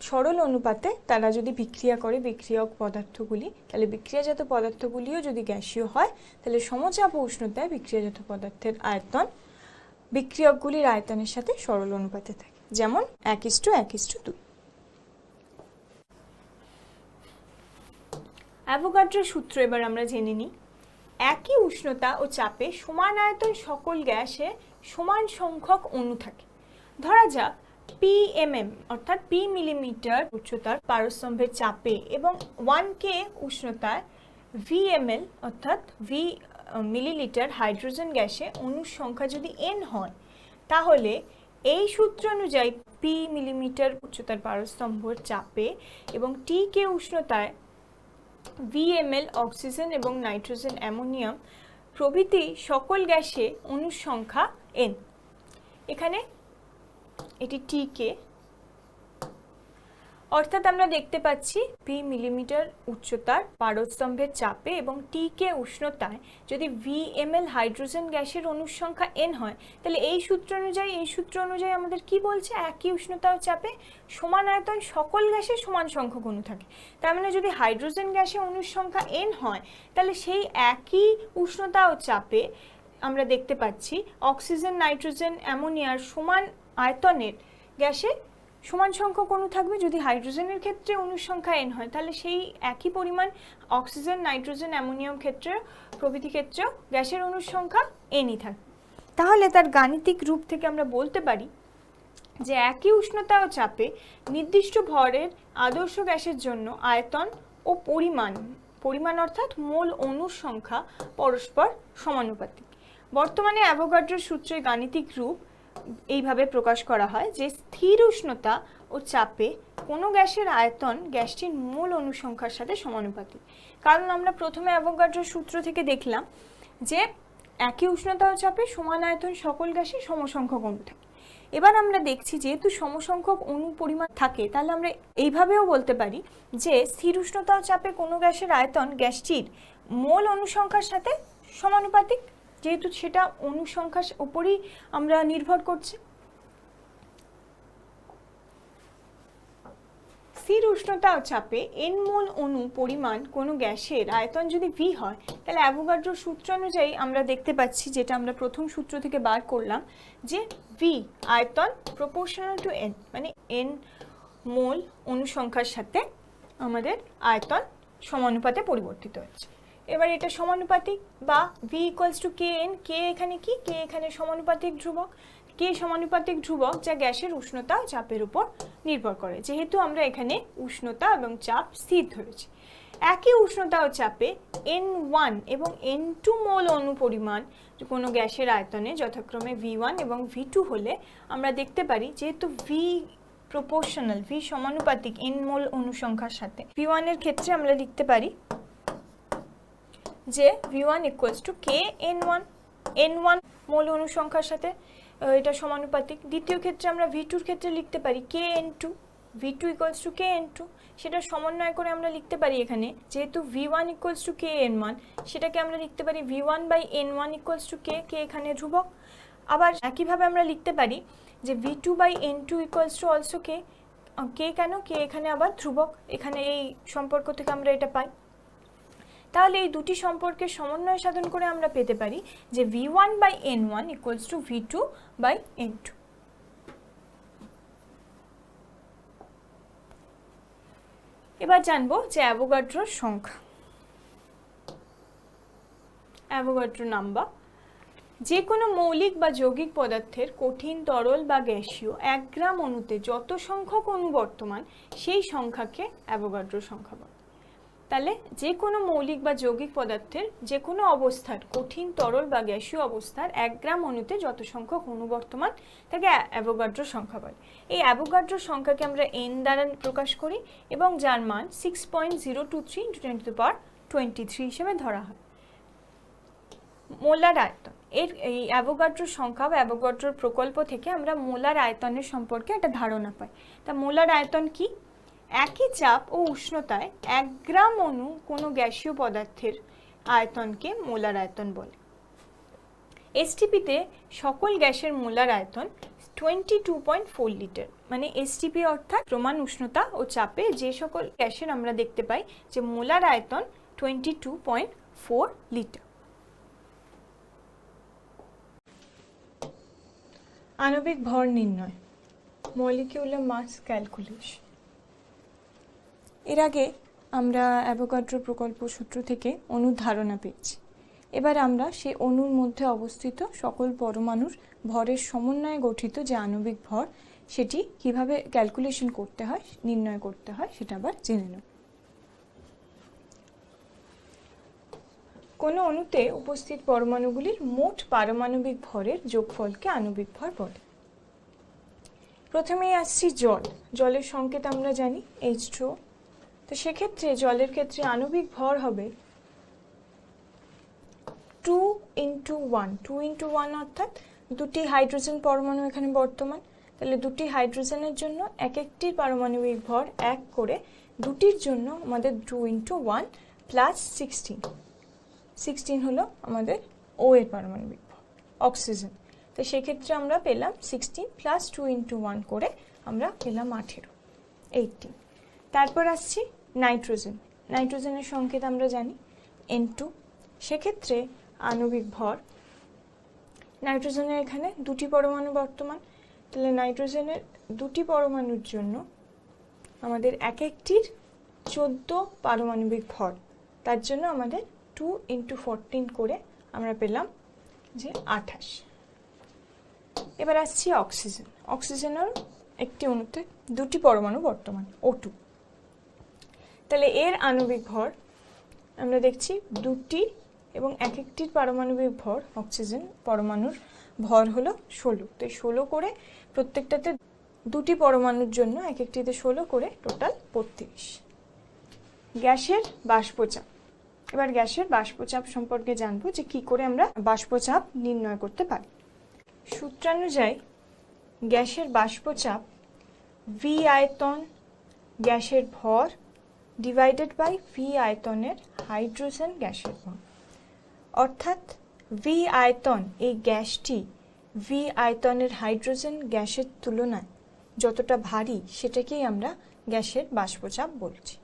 সরল অনুপাতে তারা যদি বিক্রিয়া করে বিক্রিয়ক পদার্থগুলি, তাহলে বিক্রিয়াজাত পদার্থগুলিও যদি গ্যাসীয় হয়, তাহলে সমচাপ ও উষ্ণতায় বিক্রিয়াজাত পদার্থের আয়তন বিক্রিয়কগুলির আয়তনের সাথে সরল অনুপাতে থাকে, যেমন 1:1:2। অ্যাভোগাড্রো সূত্র এবার আমরা জেনে নিই। একই উষ্ণতা ও চাপে সমান আয়তন সকল গ্যাসে সমান সংখ্যক অণু থাকে। ধরা যাক PMM অর্থাৎ P মিলিমিটার উচ্চতার পারস্তম্ভের চাপে এবং 1K উষ্ণতায় VML অর্থাৎ V মিলিলিটার হাইড্রোজেন গ্যাসে অণুর সংখ্যা যদি N হয়, তাহলে এই সূত্র অনুযায়ী P মিলিমিটার উচ্চতার পারস্তম্ভের চাপে এবং TK উষ্ণতায় VML অক্সিজেন এবং নাইট্রোজেন, অ্যামোনিয়াম প্রভৃতি সকল গ্যাসে অণুর সংখ্যা N। এখানে এটি টিকে, অর্থাৎ আমরা দেখতে পাচ্ছি ভি মিলিমিটার উচ্চতার পারস্তম্ভের চাপে এবং টিকে উষ্ণতায় যদি VmL হাইড্রোজেন গ্যাসের অণুর সংখ্যা n হয়, তাহলে এই সূত্র অনুযায়ী আমাদের কি বলছে, একই উষ্ণতা ও চাপে সমান আয়তন সকল গ্যাসের সমান সংখ্যক অণু থাকে। তার মানে যদি হাইড্রোজেন গ্যাসে অণুর সংখ্যা n হয়, তাহলে সেই একই উষ্ণতা ও চাপে আমরা দেখতে পাচ্ছি অক্সিজেন, নাইট্রোজেন, অ্যামোনিয়ার সমান আয়তনের গ্যাসে সমান সংখ্যক অণু থাকবে। যদি হাইড্রোজেনের ক্ষেত্রে অণুর সংখ্যা n হয়, তাহলে সেই একই পরিমাণ অক্সিজেন, নাইট্রোজেন, অ্যামোনিয়াম ক্ষেত্রে প্রভৃতি ক্ষেত্রেও গ্যাসের অণুর সংখ্যা nই থাকবে। তাহলে তার গাণিতিক রূপ থেকে আমরা বলতে পারি যে একই উষ্ণতা ও চাপে নির্দিষ্ট ভরের আদর্শ গ্যাসের জন্য আয়তন ও পরিমাণ অর্থাৎ মোল অণুর সংখ্যা পরস্পর সমানুপাতিক। বর্তমানে অ্যাভোগাড্রোর সূত্রের গাণিতিক রূপ এইভাবে প্রকাশ করা হয় যে স্থির উষ্ণতা ও চাপে কোনো গ্যাসের আয়তন গ্যাসটির মূল অণু সংখ্যার সাথে সমানুপাতিক। কারণ আমরা প্রথমে অ্যাভোগাড্রোর সূত্র থেকে দেখলাম যে একই উষ্ণতা ও চাপে সমান আয়তন সকল গ্যাসে সমসংখ্যক অণু থাকে। এবার আমরা দেখছি যেহেতু সমসংখ্যক অণু পরিমাণ থাকে, তাহলে আমরা এইভাবেও বলতে পারি যে স্থির উষ্ণতা ও চাপে কোনো গ্যাসের আয়তন গ্যাসটির মোল অণু সংখ্যার সাথে সমানুপাতিক, যেহেতু সেটা অণু সংখ্যার উপরই আমরা নির্ভর করছি। স্থির উষ্ণতা ও চাপে n মোল অণু পরিমাণ কোনো গ্যাসের আয়তন যদি V হয়, তাহলে অ্যাভোগাড্রোর সূত্র অনুযায়ী আমরা দেখতে পাচ্ছি, যেটা আমরা প্রথম সূত্র থেকে বার করলাম, যে V আয়তন প্রপোর্শনাল টু n, মানে n মোল অণু সংখ্যার সাথে আমাদের আয়তন সমানুপাতে পরিবর্তিত হচ্ছে। এবার এটা সমানুপাতিক বা V equals two Kn, K এখানে কি, K এখানে সমানুপাতিক ধ্রুবক, K সমানুপাতিক ধ্রুবক যা গ্যাসের উষ্ণতা ও চাপের উপর নির্ভর করে, যেহেতু আমরা এখানে উষ্ণতা এবং চাপ স্থির ধরেছি। একই উষ্ণতা ও চাপে N1 এবং N2 মোল অণু পরিমাণ কোনো গ্যাসের আয়তনে যথাক্রমে V1 এবং V2 হলে আমরা দেখতে পারি, যেহেতু V প্রপোর্শনাল, V সমানুপাতিক n মোল অণু সংখ্যার সাথে, V1 এর ক্ষেত্রে আমরা লিখতে পারি যে V1 equals to Kn1, N1 মোল অণু সংখ্যার সাথে এটা সমানুপাতিক। দ্বিতীয় ক্ষেত্রে আমরা V2 এর ক্ষেত্রে লিখতে পারি Kn2, V2 equals to Kn2, সেটা সমন্বয় করে আমরা লিখতে পারি এখানে, যেহেতু V1 ইকুয়ালস টু Kn1, সেটাকে আমরা লিখতে পারি V1 by N1 equals to K, K এখানে ধ্রুবক। আবার একইভাবে আমরা লিখতে পারি যে V2 by N2 equals to also K, K কেন, K এখানে আবার ধ্রুবক, এখানে এই সম্পর্ক থেকে আমরা এটা পাই। তাহলে এই দুটি সম্পর্কের সমন্বয় সাধন করে আমরা পেতে পারি যে V1 by N1 equals two V2 by N2। এবার জানবো যে অ্যাভোগাড্রোর সংখ্যা, অ্যাভোগাড্রো নাম্বার। যে কোনো মৌলিক বা যৌগিক পদার্থের কঠিন, তরল বা গ্যাসীয় 1 গ্রাম অণুতে যত সংখ্যক অণু বর্তমান, সেই সংখ্যাকে অ্যাভোগাড্রো সংখ্যা বলে। তাহলে যে কোনো মৌলিক বা যৌগিক পদার্থের যে কোনো অবস্থার, কঠিন, তরল বা গ্যাসীয় অবস্থার 1 গ্রাম অণুতে যত সংখ্যক অণু বর্তমান, তাকে অ্যাভোগাড্রো সংখ্যা বলে। এই অ্যাভোগাড্রো সংখ্যাকে আমরা n দ্বারা প্রকাশ করি এবং যার মান 6.023 × 10⁻23 হিসেবে ধরা হয়। মোলার আয়তন, এই অ্যাভোগাড্রো সংখ্যা বা অ্যাভোগাড্রোর প্রকল্প থেকে আমরা মোলার আয়তনের সম্পর্কে একটা ধারণা পাই। তা মোলার আয়তন কি? একই চাপ ও উষ্ণতায় 1 গ্রাম অণু কোনো গ্যাসীয় পদার্থের আয়তনকে মোলার আয়তন বলে। এসটিপিতে সকল গ্যাসের মোলার আয়তন 22.4 লিটার, মানে এসটিপি অর্থাৎ প্রমাণ উষ্ণতা ও চাপে যে সকল গ্যাসের আমরা দেখতে পাই যে মোলার আয়তন 22.4 লিটার। আণবিক ভর নির্ণয়, মলিকিউলার মাস ক্যালকুলেশন। এর আগে আমরা অ্যাভোগাড্রো প্রকল্প সূত্র থেকে অণুর ধারণা পেয়েছি। এবার আমরা সেই অণুর মধ্যে অবস্থিত সকল পরমাণুর ভরের সমন্বয়ে গঠিত যে আণবিক ভর, সেটি কিভাবে ক্যালকুলেশন করতে হয়, নির্ণয় করতে হয়, সেটা আবার জেনে নেব। কোনো অণুতে উপস্থিত পরমাণুগুলির মোট পারমাণবিক ভরের যোগফলকে আণবিক ভর বলে। প্রথমেই আসছি জল। জলের সংকেত আমরা জানি H2O। তো সেক্ষেত্রে জলের ক্ষেত্রে আণবিক ভর হবে 2 × 1, 2 × 1 অর্থাৎ দুটি হাইড্রোজেন পরমাণু এখানে বর্তমান, তাহলে দুটি হাইড্রোজেনের জন্য এক একটির পারমাণবিক ভর 1 করে, দুটির জন্য আমাদের 2 × 1 প্লাস 16 হলো আমাদের ও এর পারমাণবিক ভর অক্সিজেন। তো সেক্ষেত্রে আমরা পেলাম 16 প্লাস 2 × 1 করে আমরা পেলাম 18। তারপর আসছি নাইট্রোজেন। নাইট্রোজেনের সংকেত আমরা জানি N2। সেক্ষেত্রে আণবিক ভর, নাইট্রোজেনের এখানে দুটি পরমাণু বর্তমান, তাহলে নাইট্রোজেনের দুটি পরমাণুর জন্য আমাদের এক একটির 14 পারমাণবিক ভর, তার জন্য আমাদের 2 × 14 করে আমরা পেলাম যে 28। এবার আসছি অক্সিজেন। অক্সিজেনের একটি অণুতে দুটি পরমাণু বর্তমান O2, তাহলে এর আণবিক ভর আমরা দেখছি দুটি এবং এক একটির পারমাণবিক ভর, অক্সিজেন পরমাণুর ভর হলো 16। তো 16 করে প্রত্যেকটাতে দুটি পরমাণুর জন্য এক একটিতে 16 করে, টোটাল 32। গ্যাসের বাষ্পচাপ। এবার গ্যাসের বাষ্পচাপ সম্পর্কে জানবো যে কি করে আমরা বাষ্পচাপ নির্ণয় করতে পারি। সূত্রানুযায়ী গ্যাসের বাষ্পচাপ V আয়তন গ্যাসের ভর ডিভাইডেড বাই V আয়তনের হাইড্রোজেন গ্যাসের ভর, অর্থাৎ V আয়তন এই গ্যাসটি V আয়তনের হাইড্রোজেন গ্যাসের তুলনায় যতটা ভারী সেটাকেই আমরা গ্যাসের বাষ্পচাপ বলছি।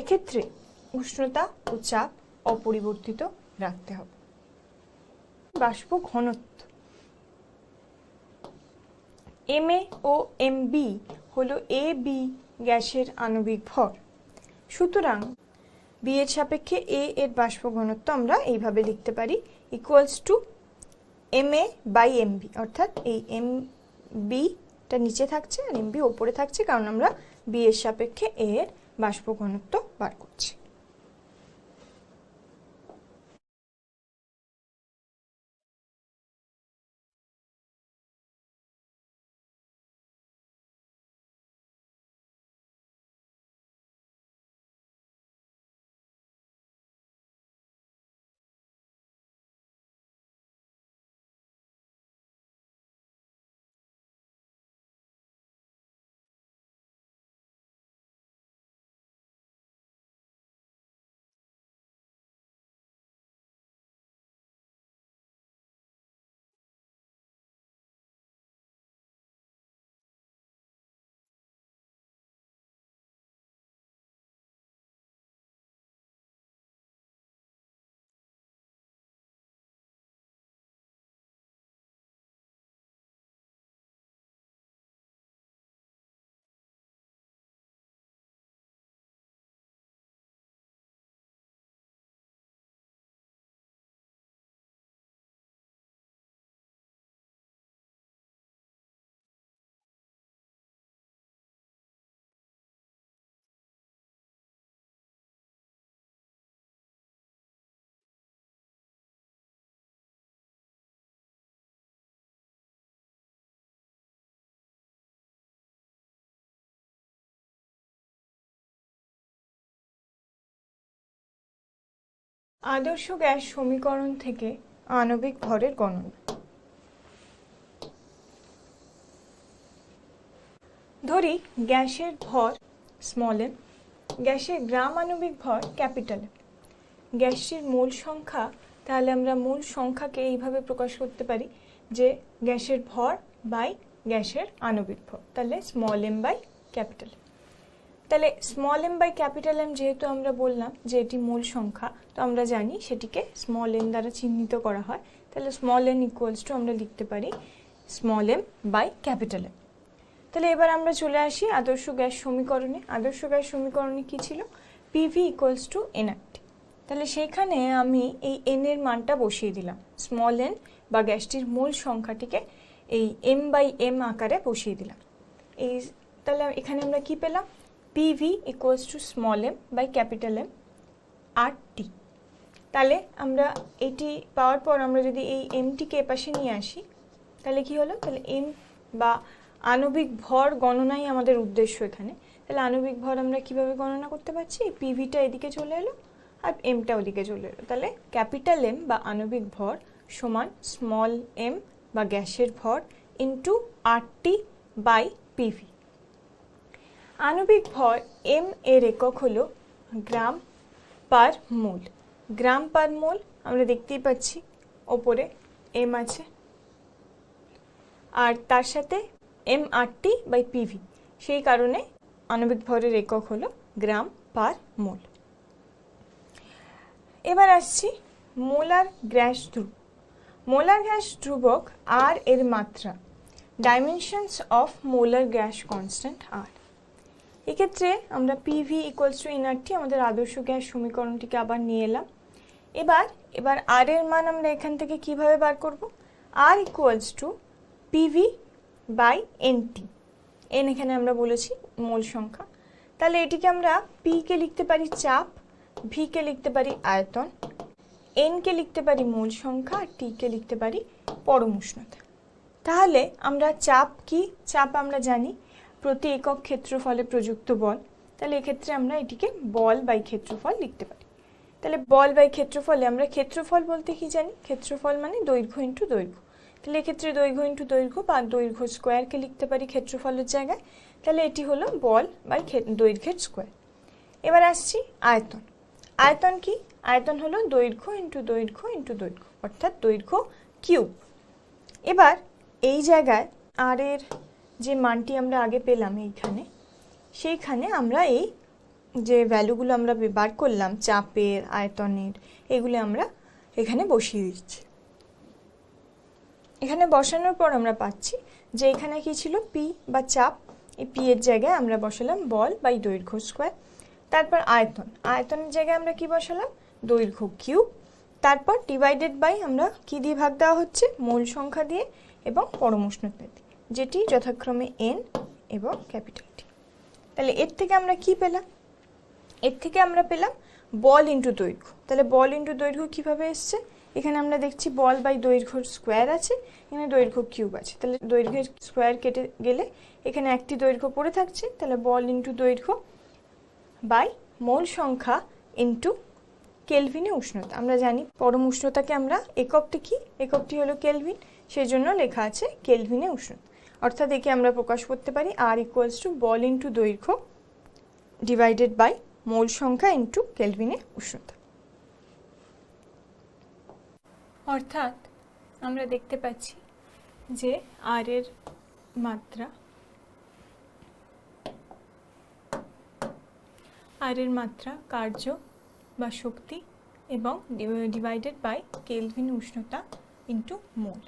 এক্ষেত্রে উষ্ণতা ও চাপ অপরিবর্তিত রাখতে হবে। বাষ্প ঘনত্ব Ma ও Mb হলো AB গ্যাসের আণবিক ভর। সুতরাং B এর সাপেক্ষে A এর বাষ্প ঘনত্ব আমরা এইভাবে লিখতে পারি ইকুয়ালস টু Ma/Mb, অর্থাৎ এই Mb-টা নিচে থাকছে আর Mb ওপরে থাকছে, কারণ আমরা B এর সাপেক্ষে A এর বাষ্প ঘনত্ব বার করছি। আদর্শ গ্যাস সমীকরণ থেকে আণবিক ভরের গণনা। ধরি গ্যাসের ভর m, গ্যাসের গ্রাম আণবিক ভর M। গ্যাসটির মোল সংখ্যা, তাহলে আমরা মোল সংখ্যাকে এইভাবে প্রকাশ করতে পারি যে গ্যাসের ভর বাই গ্যাসের আণবিক ভর, তাহলে m/M। তাহলে m/M যেহেতু আমরা বললাম যে এটি মোল সংখ্যা, তো আমরা জানি সেটিকে n দ্বারা চিহ্নিত করা হয়, তাহলে n ইকুয়ালস টু আমরা লিখতে পারি m/M। তাহলে এবার আমরা চলে আসি আদর্শ গ্যাস সমীকরণে। আদর্শ গ্যাস সমীকরণে কি ছিল? PV equals to nRT। তাহলে সেখানে আমি এই n এর মানটা বসিয়ে দিলাম, n বা গ্যাসটির মোল সংখ্যাটিকে এই m/M আকারে বসিয়ে দিলাম। এই তাহলে এখানে আমরা কি পেলাম? PV equals to m/M RT। তাহলে আমরা এটি পাওয়ার পর আমরা যদি এই mটিকে এপাশে নিয়ে আসি তাহলে কি হলো? তাহলে m বা আণবিক ভর গণনাই আমাদের উদ্দেশ্য এখানে। তাহলে আণবিক ভর আমরা কিভাবে গণনা করতে পারছি? PVটা এদিকে চলে এলো আর mটা ওদিকে চলে এলো। তাহলে M বা আণবিক ভর সমান স্মল m বা গ্যাসের ভর ইন্টু RT বাই PV। আণবিক ভর m এর একক হলো গ্রাম পার মোল। গ্রাম পার মোল আমরা দেখতেই পাচ্ছি ওপরে m আছে, আর তার সাথে mRT বাই PV, সেই কারণে আণবিক ভরের একক হলো গ্রাম পার মোল। এবার আসছি মোলার গ্যাস ধ্রুবক। মোলার গ্যাস ধ্রুবক R এর মাত্রা, dimensions of molar gas constant R। এক্ষেত্রে আমরা PV ইকুয়ালস টু nRT আমাদের আদর্শ গ্যাস সমীকরণটিকে আবার নিয়ে এলাম। এবার R এর মান আমরা এখান থেকে কিভাবে বার করব? R equals to PV by NT। n এখানে আমরা বলেছি মোল সংখ্যা, তাহলে এটিকে আমরা P কে লিখতে পারি চাপ, V কে লিখতে পারি আয়তন, n কে লিখতে পারি মোল সংখ্যা, আর T কে লিখতে পারি পরম উষ্ণতা। তাহলে আমরা চাপ কি? চাপ আমরা জানি প্রতি একক ক্ষেত্রফলে প্রযুক্ত বল, তাহলে এক্ষেত্রে আমরা এটিকে বল বাই ক্ষেত্রফল লিখতে পারি। তাহলে বল বাই ক্ষেত্রফলে আমরা ক্ষেত্রফল বলতে কি জানি? ক্ষেত্রফল মানে দৈর্ঘ্য ইন্টু দৈর্ঘ্য। তাহলে এক্ষেত্রে দৈর্ঘ্য ইন্টু দৈর্ঘ্য বা দৈর্ঘ্য স্কোয়ারকে লিখতে পারি ক্ষেত্রফলের জায়গায়, তাহলে এটি হলো বল বাই দৈর্ঘ্যের স্কোয়ার। এবার আসছি আয়তন। আয়তন কি? আয়তন হলো দৈর্ঘ্য ইন্টু দৈর্ঘ্য ইন্টু দৈর্ঘ্য, অর্থাৎ দৈর্ঘ্য কিউব। এবার এই জায়গায় আর এর যে মানটি আমরা আগে পেলাম এইখানে, সেইখানে আমরা এই যে ভ্যালুগুলো আমরা বার করলাম চাপের, আয়তনের, এগুলো আমরা এখানে বসিয়ে দিচ্ছি। এখানে বসানোর পর আমরা পাচ্ছি যে এখানে কি ছিল? পি বা চাপ, এই পি এর জায়গায় আমরা বসালাম বল বাই দৈর্ঘ্য স্কোয়ার। তারপর আয়তন, আয়তনের জায়গায় আমরা কি বসালাম? দৈর্ঘ্য কিউব। তারপর ডিভাইডেড বাই আমরা কি দিয়ে ভাগ দেওয়া হচ্ছে? মোল সংখ্যা দিয়ে এবং পরম উষ্ণতা দিয়ে, যেটি যথাক্রমে n এবং ক্যাপিটাল T। তাহলে এর থেকে আমরা কি পেলাম? এর থেকে আমরা পেলাম বল ইন্টু দৈর্ঘ্য। তাহলে বল ইন্টু দৈর্ঘ্য কিভাবে এসছে? এখানে আমরা দেখছি বল বাই দৈর্ঘ্যর স্কোয়ার আছে, এখানে দৈর্ঘ্য কিউব আছে, তাহলে দৈর্ঘ্যের স্কোয়ার কেটে গেলে এখানে একটি দৈর্ঘ্য পড়ে থাকছে, তাহলে বল ইন্টু দৈর্ঘ্য বাই মোল সংখ্যা ইন্টু কেলভিনে উষ্ণতা। আমরা জানি পরম উষ্ণতাকে আমরা এককটি কি? এককটি হলো কেলভিন, সেই জন্য লেখা আছে কেলভিনে উষ্ণতা। অর্থাৎ একে আমরা প্রকাশ করতে পারি R ইকুয়ালস টু বল ইন্টু দৈর্ঘ্য ডিভাইডেড বাই মোল সংখ্যা ইন্টু কেলভিনে উষ্ণতা। অর্থাৎ আমরা দেখতে পাচ্ছি যে R এর মাত্রা, কার্য বা শক্তি এবং ডিভাইডেড বাই কেলভিন উষ্ণতা ইন্টু মোল।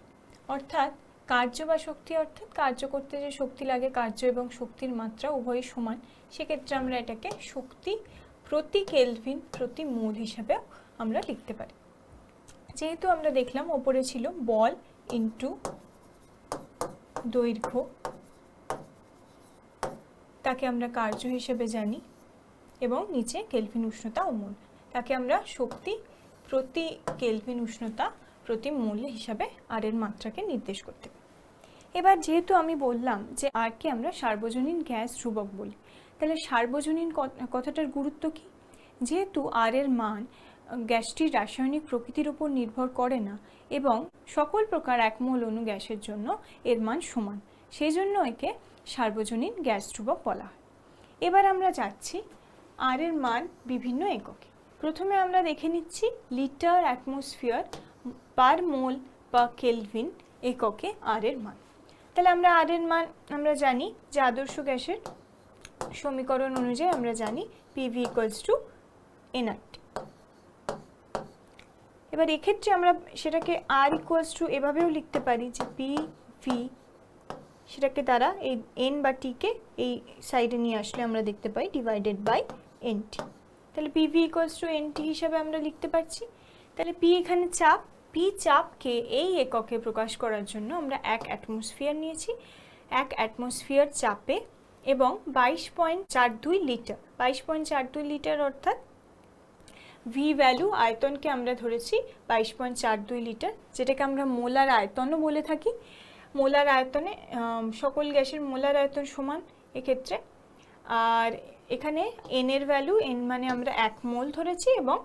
অর্থাৎ কার্য বা শক্তি অর্থাৎ কার্য করতে যে শক্তি লাগে, কার্য এবং শক্তির মাত্রা উভয়ই সমান, সেক্ষেত্রে আমরা এটাকে শক্তি প্রতি কেলভিন প্রতি মোল হিসাবে আমরা লিখতে পারি। যেহেতু আমরা দেখলাম ওপরে ছিল বল ইন্টু দৈর্ঘ্য, তাকে আমরা কার্য হিসেবে জানি, এবং নিচে কেলভিন উষ্ণতা ও মোল, তাকে আমরা শক্তি প্রতি কেলভিন উষ্ণতা প্রতি মোল হিসাবে আর এর মাত্রাকে নির্দেশ করতে পারি। এবার যেহেতু আমি বললাম যে আর কে আমরা সার্বজনীন গ্যাস ধ্রুবক বলি, তাহলে সার্বজনীন কথাটার গুরুত্ব কি? যেহেতু আর এর মান গ্যাসটির রাসায়নিক প্রকৃতির উপর নির্ভর করে না এবং সকল প্রকার এক মোল অণু গ্যাসের জন্য এর মান সমান, সেই জন্য একে সার্বজনীন গ্যাস ধ্রুবক বলা হয়। এবার আমরা যাচ্ছি আর এর মান বিভিন্ন এককে। প্রথমে আমরা দেখে নিচ্ছি লিটার অ্যাটমসফিয়ার পার মোল বা কেলভিন এককে আর এর মান। তাহলে আমরা আর এর মান আমরা জানি যে আদর্শ গ্যাসের সমীকরণ অনুযায়ী আমরা জানি PV ইকুয়ালস টু nRT। এবার এক্ষেত্রে আমরা সেটাকে R ইকুয়ালস টু এভাবেও লিখতে পারি যে PV, সেটাকে দ্বারা এই n বা t কে এই সাইডে নিয়ে আসলে আমরা দেখতে পাই ডিভাইডেড বাই NT। তাহলে PV ইকুয়ালস টু NT হিসাবে আমরা লিখতে পারছি। তাহলে P এখানে চাপ, P চাপকে এই এককে প্রকাশ করার জন্য আমরা 1 অ্যাটমসফিয়ার নিয়েছি। 1 অ্যাটমসফিয়ার চাপে এবং 22.42 লিটার, 22.42 লিটার অর্থাৎ V ভ্যালু, আয়তনকে আমরা ধরেছি 22.42 লিটার, যেটাকে আমরা মোলার আয়তনও বলে থাকি। মোলার আয়তনে সকল গ্যাসের মোলার আয়তন সমান এক্ষেত্রে। আর এখানে n এর ভ্যালু, n মানে আমরা 1 মোল ধরেছি, এবং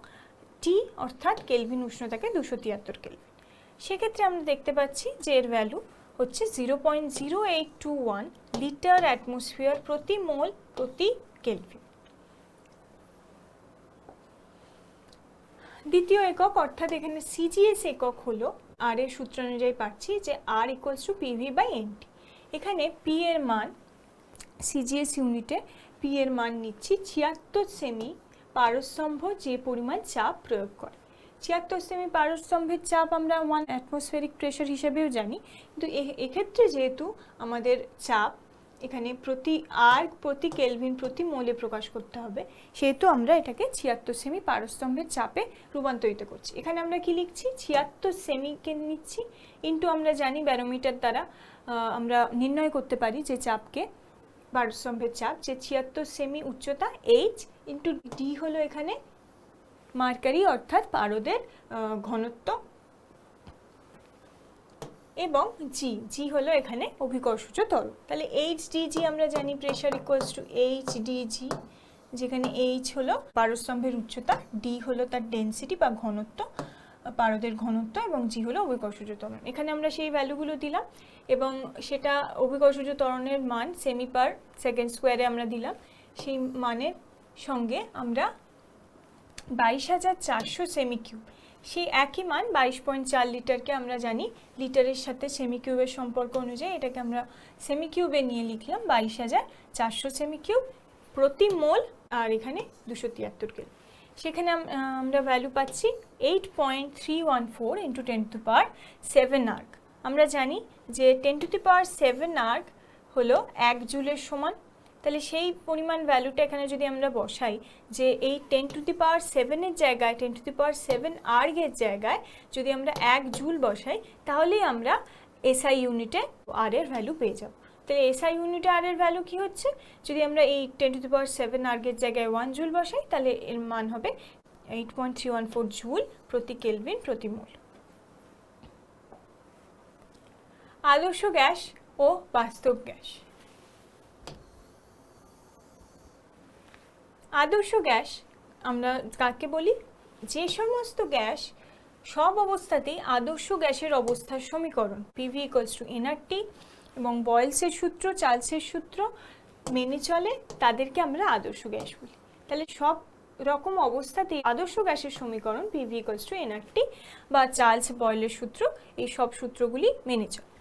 T অর্থাৎ কেলভিন উষ্ণতাকে 273 কেলভিন। সেক্ষেত্রে আমরা দেখতে পাচ্ছি যে এর ভ্যালু হচ্ছে 0.0821 লিটার অ্যাটমসফিয়ার প্রতি মোল প্রতি কেলভিন। দ্বিতীয় একক অর্থাৎ এখানে সিজিএস একক হলো আর এর সূত্র অনুযায়ী পাচ্ছি যে আর ইকুয়ালস টু পিভি/এনটি। এখানে পি এর মান সিজিএস ইউনিটে পি এর মান নিচ্ছি 76 সেমি পারস্তম্ভ যে পরিমাণ চাপ প্রয়োগ করে। 76 সেমি পারস্তম্ভের চাপ আমরা 1 অ্যাটমসফেরিক প্রেশার হিসেবেও জানি, কিন্তু এক্ষেত্রে যেহেতু আমাদের চাপ এখানে প্রতি কেলভিন প্রতি মোলে প্রকাশ করতে হবে, সেহেতু আমরা এটাকে 76 সেমি পারস্তম্ভের চাপে রূপান্তরিত করছি। এখানে আমরা কি লিখছি, 76 সেমিকে নিচ্ছি ইন্টু আমরা জানি ব্যারোমিটার দ্বারা আমরা নির্ণয় করতে পারি যে চাপকে, পারস্তম্ভের চাপ, যে 76 সেমি উচ্চতা এইচ ইন্টু ডি হলো এখানে মার্কারি অর্থাৎ পারদের ঘনত্ব, এবং জি হলো এখানে অভিকর্ষজ ত্বরণ। তাহলে এইচডিজি আমরা জানি প্রেশার ইকুয়ালস টু এইচডিজি, যেখানে এইচ হলো পারস্তম্ভের উচ্চতা, ডি হলো তার ডেনসিটি বা ঘনত্ব, পারদের ঘনত্ব, এবং জি হলো অভিকর্ষজ ত্বরণ। এখানে আমরা সেই ভ্যালুগুলো দিলাম এবং সেটা অভিকর্ষজ ত্বরণের মান সেমি পার সেকেন্ড স্কোয়ারে আমরা দিলাম। সেই মানের সঙ্গে আমরা 22,400 সেমি কিউব, সেই একই মান 22.4 লিটারকে আমরা জানি লিটারের সাথে সেমি কিউবের সম্পর্ক অনুযায়ী এটাকে আমরা সেমি কিউবে নিয়ে লিখলাম 22,400 সেমি কিউব প্রতি মোল, আর এখানে 273 কেলভিন। সেখানে আমরা ভ্যালু পাচ্ছি 8.314 ইন্টু 10⁻7 আর্ক। আমরা জানি যে 10⁻7 আর্ক হলো 1 জুলের সমান। তাহলে সেই পরিমাণ ভ্যালুটা এখানে যদি আমরা বসাই, যে এই 10⁻7 এর জায়গায় 10⁻7 আর্গের জায়গায় যদি আমরা 1 জুল বসাই, তাহলেই আমরা এসআই ইউনিটে আর এর ভ্যালু পেয়ে যাব। তাহলে এসআই ইউনিটে আর এর ভ্যালু কি হচ্ছে, যদি আমরা এই 10⁻7 আর্গের জায়গায় 1 জুল বসাই, তাহলে এর মান হবে 8.314 জুল প্রতি কেলভিন প্রতি মোল। আদর্শ গ্যাস ও বাস্তব গ্যাস। আদর্শ গ্যাস আমরা কাকে বলি, যে সমস্ত গ্যাস সব অবস্থাতেই আদর্শ গ্যাসের অবস্থার সমীকরণ পিভি ইকুয়ালস টু এনআরটি এবং বয়েলসের সূত্র, চার্লসের সূত্র মেনে চলে, তাদেরকে আমরা আদর্শ গ্যাস বলি। তাহলে সব রকম অবস্থাতেই আদর্শ গ্যাসের সমীকরণ পিভি ইকুয়ালস টু এনআরটি বা চার্লস বয়েলের সূত্র, এই সব সূত্রগুলি মেনে চলে।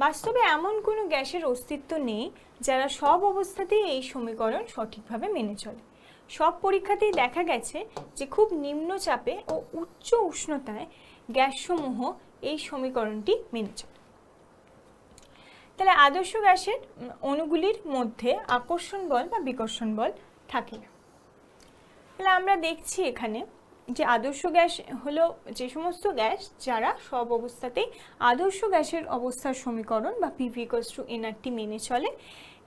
বাস্তবে এমন কোনো গ্যাসের অস্তিত্ব নেই যারা সব অবস্থাতেই এই সমীকরণ সঠিকভাবে মেনে চলে। সব পরীক্ষাতেই দেখা গেছে যে খুব নিম্ন চাপে ও উচ্চ উষ্ণতায় গ্যাসসমূহ এই সমীকরণটি মেনে চলে। তাহলে আদর্শ গ্যাসের অণুগুলির মধ্যে আকর্ষণ বল বা বিকর্ষণ বল থাকে না। তাহলে আমরা দেখছি এখানে যে আদর্শ গ্যাস হলো যে সমস্ত গ্যাস যারা সব অবস্থাতেই আদর্শ গ্যাসের অবস্থার সমীকরণ বা পিভি ইকুয়ালস টু এনআরটি মেনে চলে,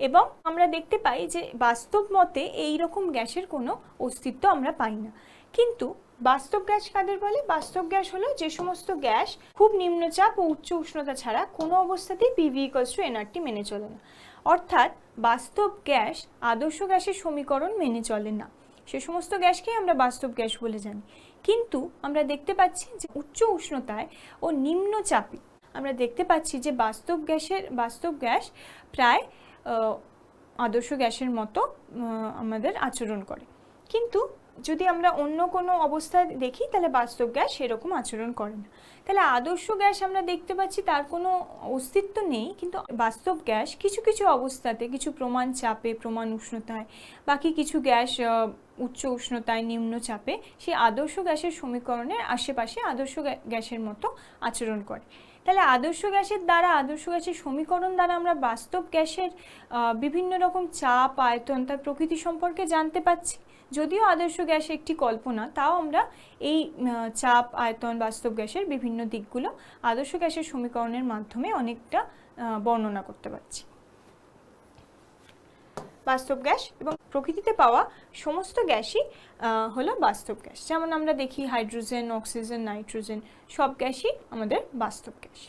এবং আমরা দেখতে পাই যে বাস্তব মতে এই রকম গ্যাসের কোনো অস্তিত্ব আমরা পাই না। কিন্তু বাস্তব গ্যাস কাদের বলে, বাস্তব গ্যাস হলো যে সমস্ত গ্যাস খুব নিম্নচাপ ও উচ্চ উষ্ণতা ছাড়া কোনো অবস্থাতেই পিভি ইকুয়ালস টু এনআরটি মেনে চলে না। অর্থাৎ বাস্তব গ্যাস আদর্শ গ্যাসের সমীকরণ মেনে চলে না, সে সমস্ত গ্যাসকেই আমরা বাস্তব গ্যাস বলে জানি। কিন্তু আমরা দেখতে পাচ্ছি যে উচ্চ উষ্ণতায় ও নিম্ন চাপে আমরা দেখতে পাচ্ছি যে বাস্তব গ্যাস প্রায় আদর্শ গ্যাসের মতো আমাদের আচরণ করে। কিন্তু যদি আমরা অন্য কোনো অবস্থা দেখি, তাহলে বাস্তব গ্যাস সেরকম আচরণ করে না। তাহলে আদর্শ গ্যাস আমরা দেখতে পাচ্ছি তার কোনো অস্তিত্ব নেই, কিন্তু বাস্তব গ্যাস কিছু কিছু অবস্থাতে, কিছু প্রমাণ চাপে, প্রমাণ উষ্ণতায়, বাকি কিছু গ্যাস উচ্চ উষ্ণতায়, নিম্ন চাপে সেই আদর্শ গ্যাসের সমীকরণের আশেপাশে আদর্শ গ্যাসের মতো আচরণ করে। তাহলে আদর্শ গ্যাসের দ্বারা, আদর্শ গ্যাসের সমীকরণ দ্বারা আমরা বাস্তব গ্যাসের বিভিন্ন রকম চাপ, আয়তন, তার প্রকৃতি সম্পর্কে জানতে পাচ্ছি। যদিও আদর্শ গ্যাস একটি কল্পনা, তাও আমরা এই চাপ, আয়তন, বাস্তব গ্যাসের বিভিন্ন দিকগুলো আদর্শ গ্যাসের সমীকরণের মাধ্যমে অনেকটা বর্ণনা করতে পারছি। বাস্তব গ্যাস এবং প্রকৃতিতে পাওয়া সমস্ত গ্যাসই হলো বাস্তব গ্যাস। যেমন আমরা দেখি হাইড্রোজেন, অক্সিজেন, নাইট্রোজেন সব গ্যাসই আমাদের বাস্তব গ্যাস।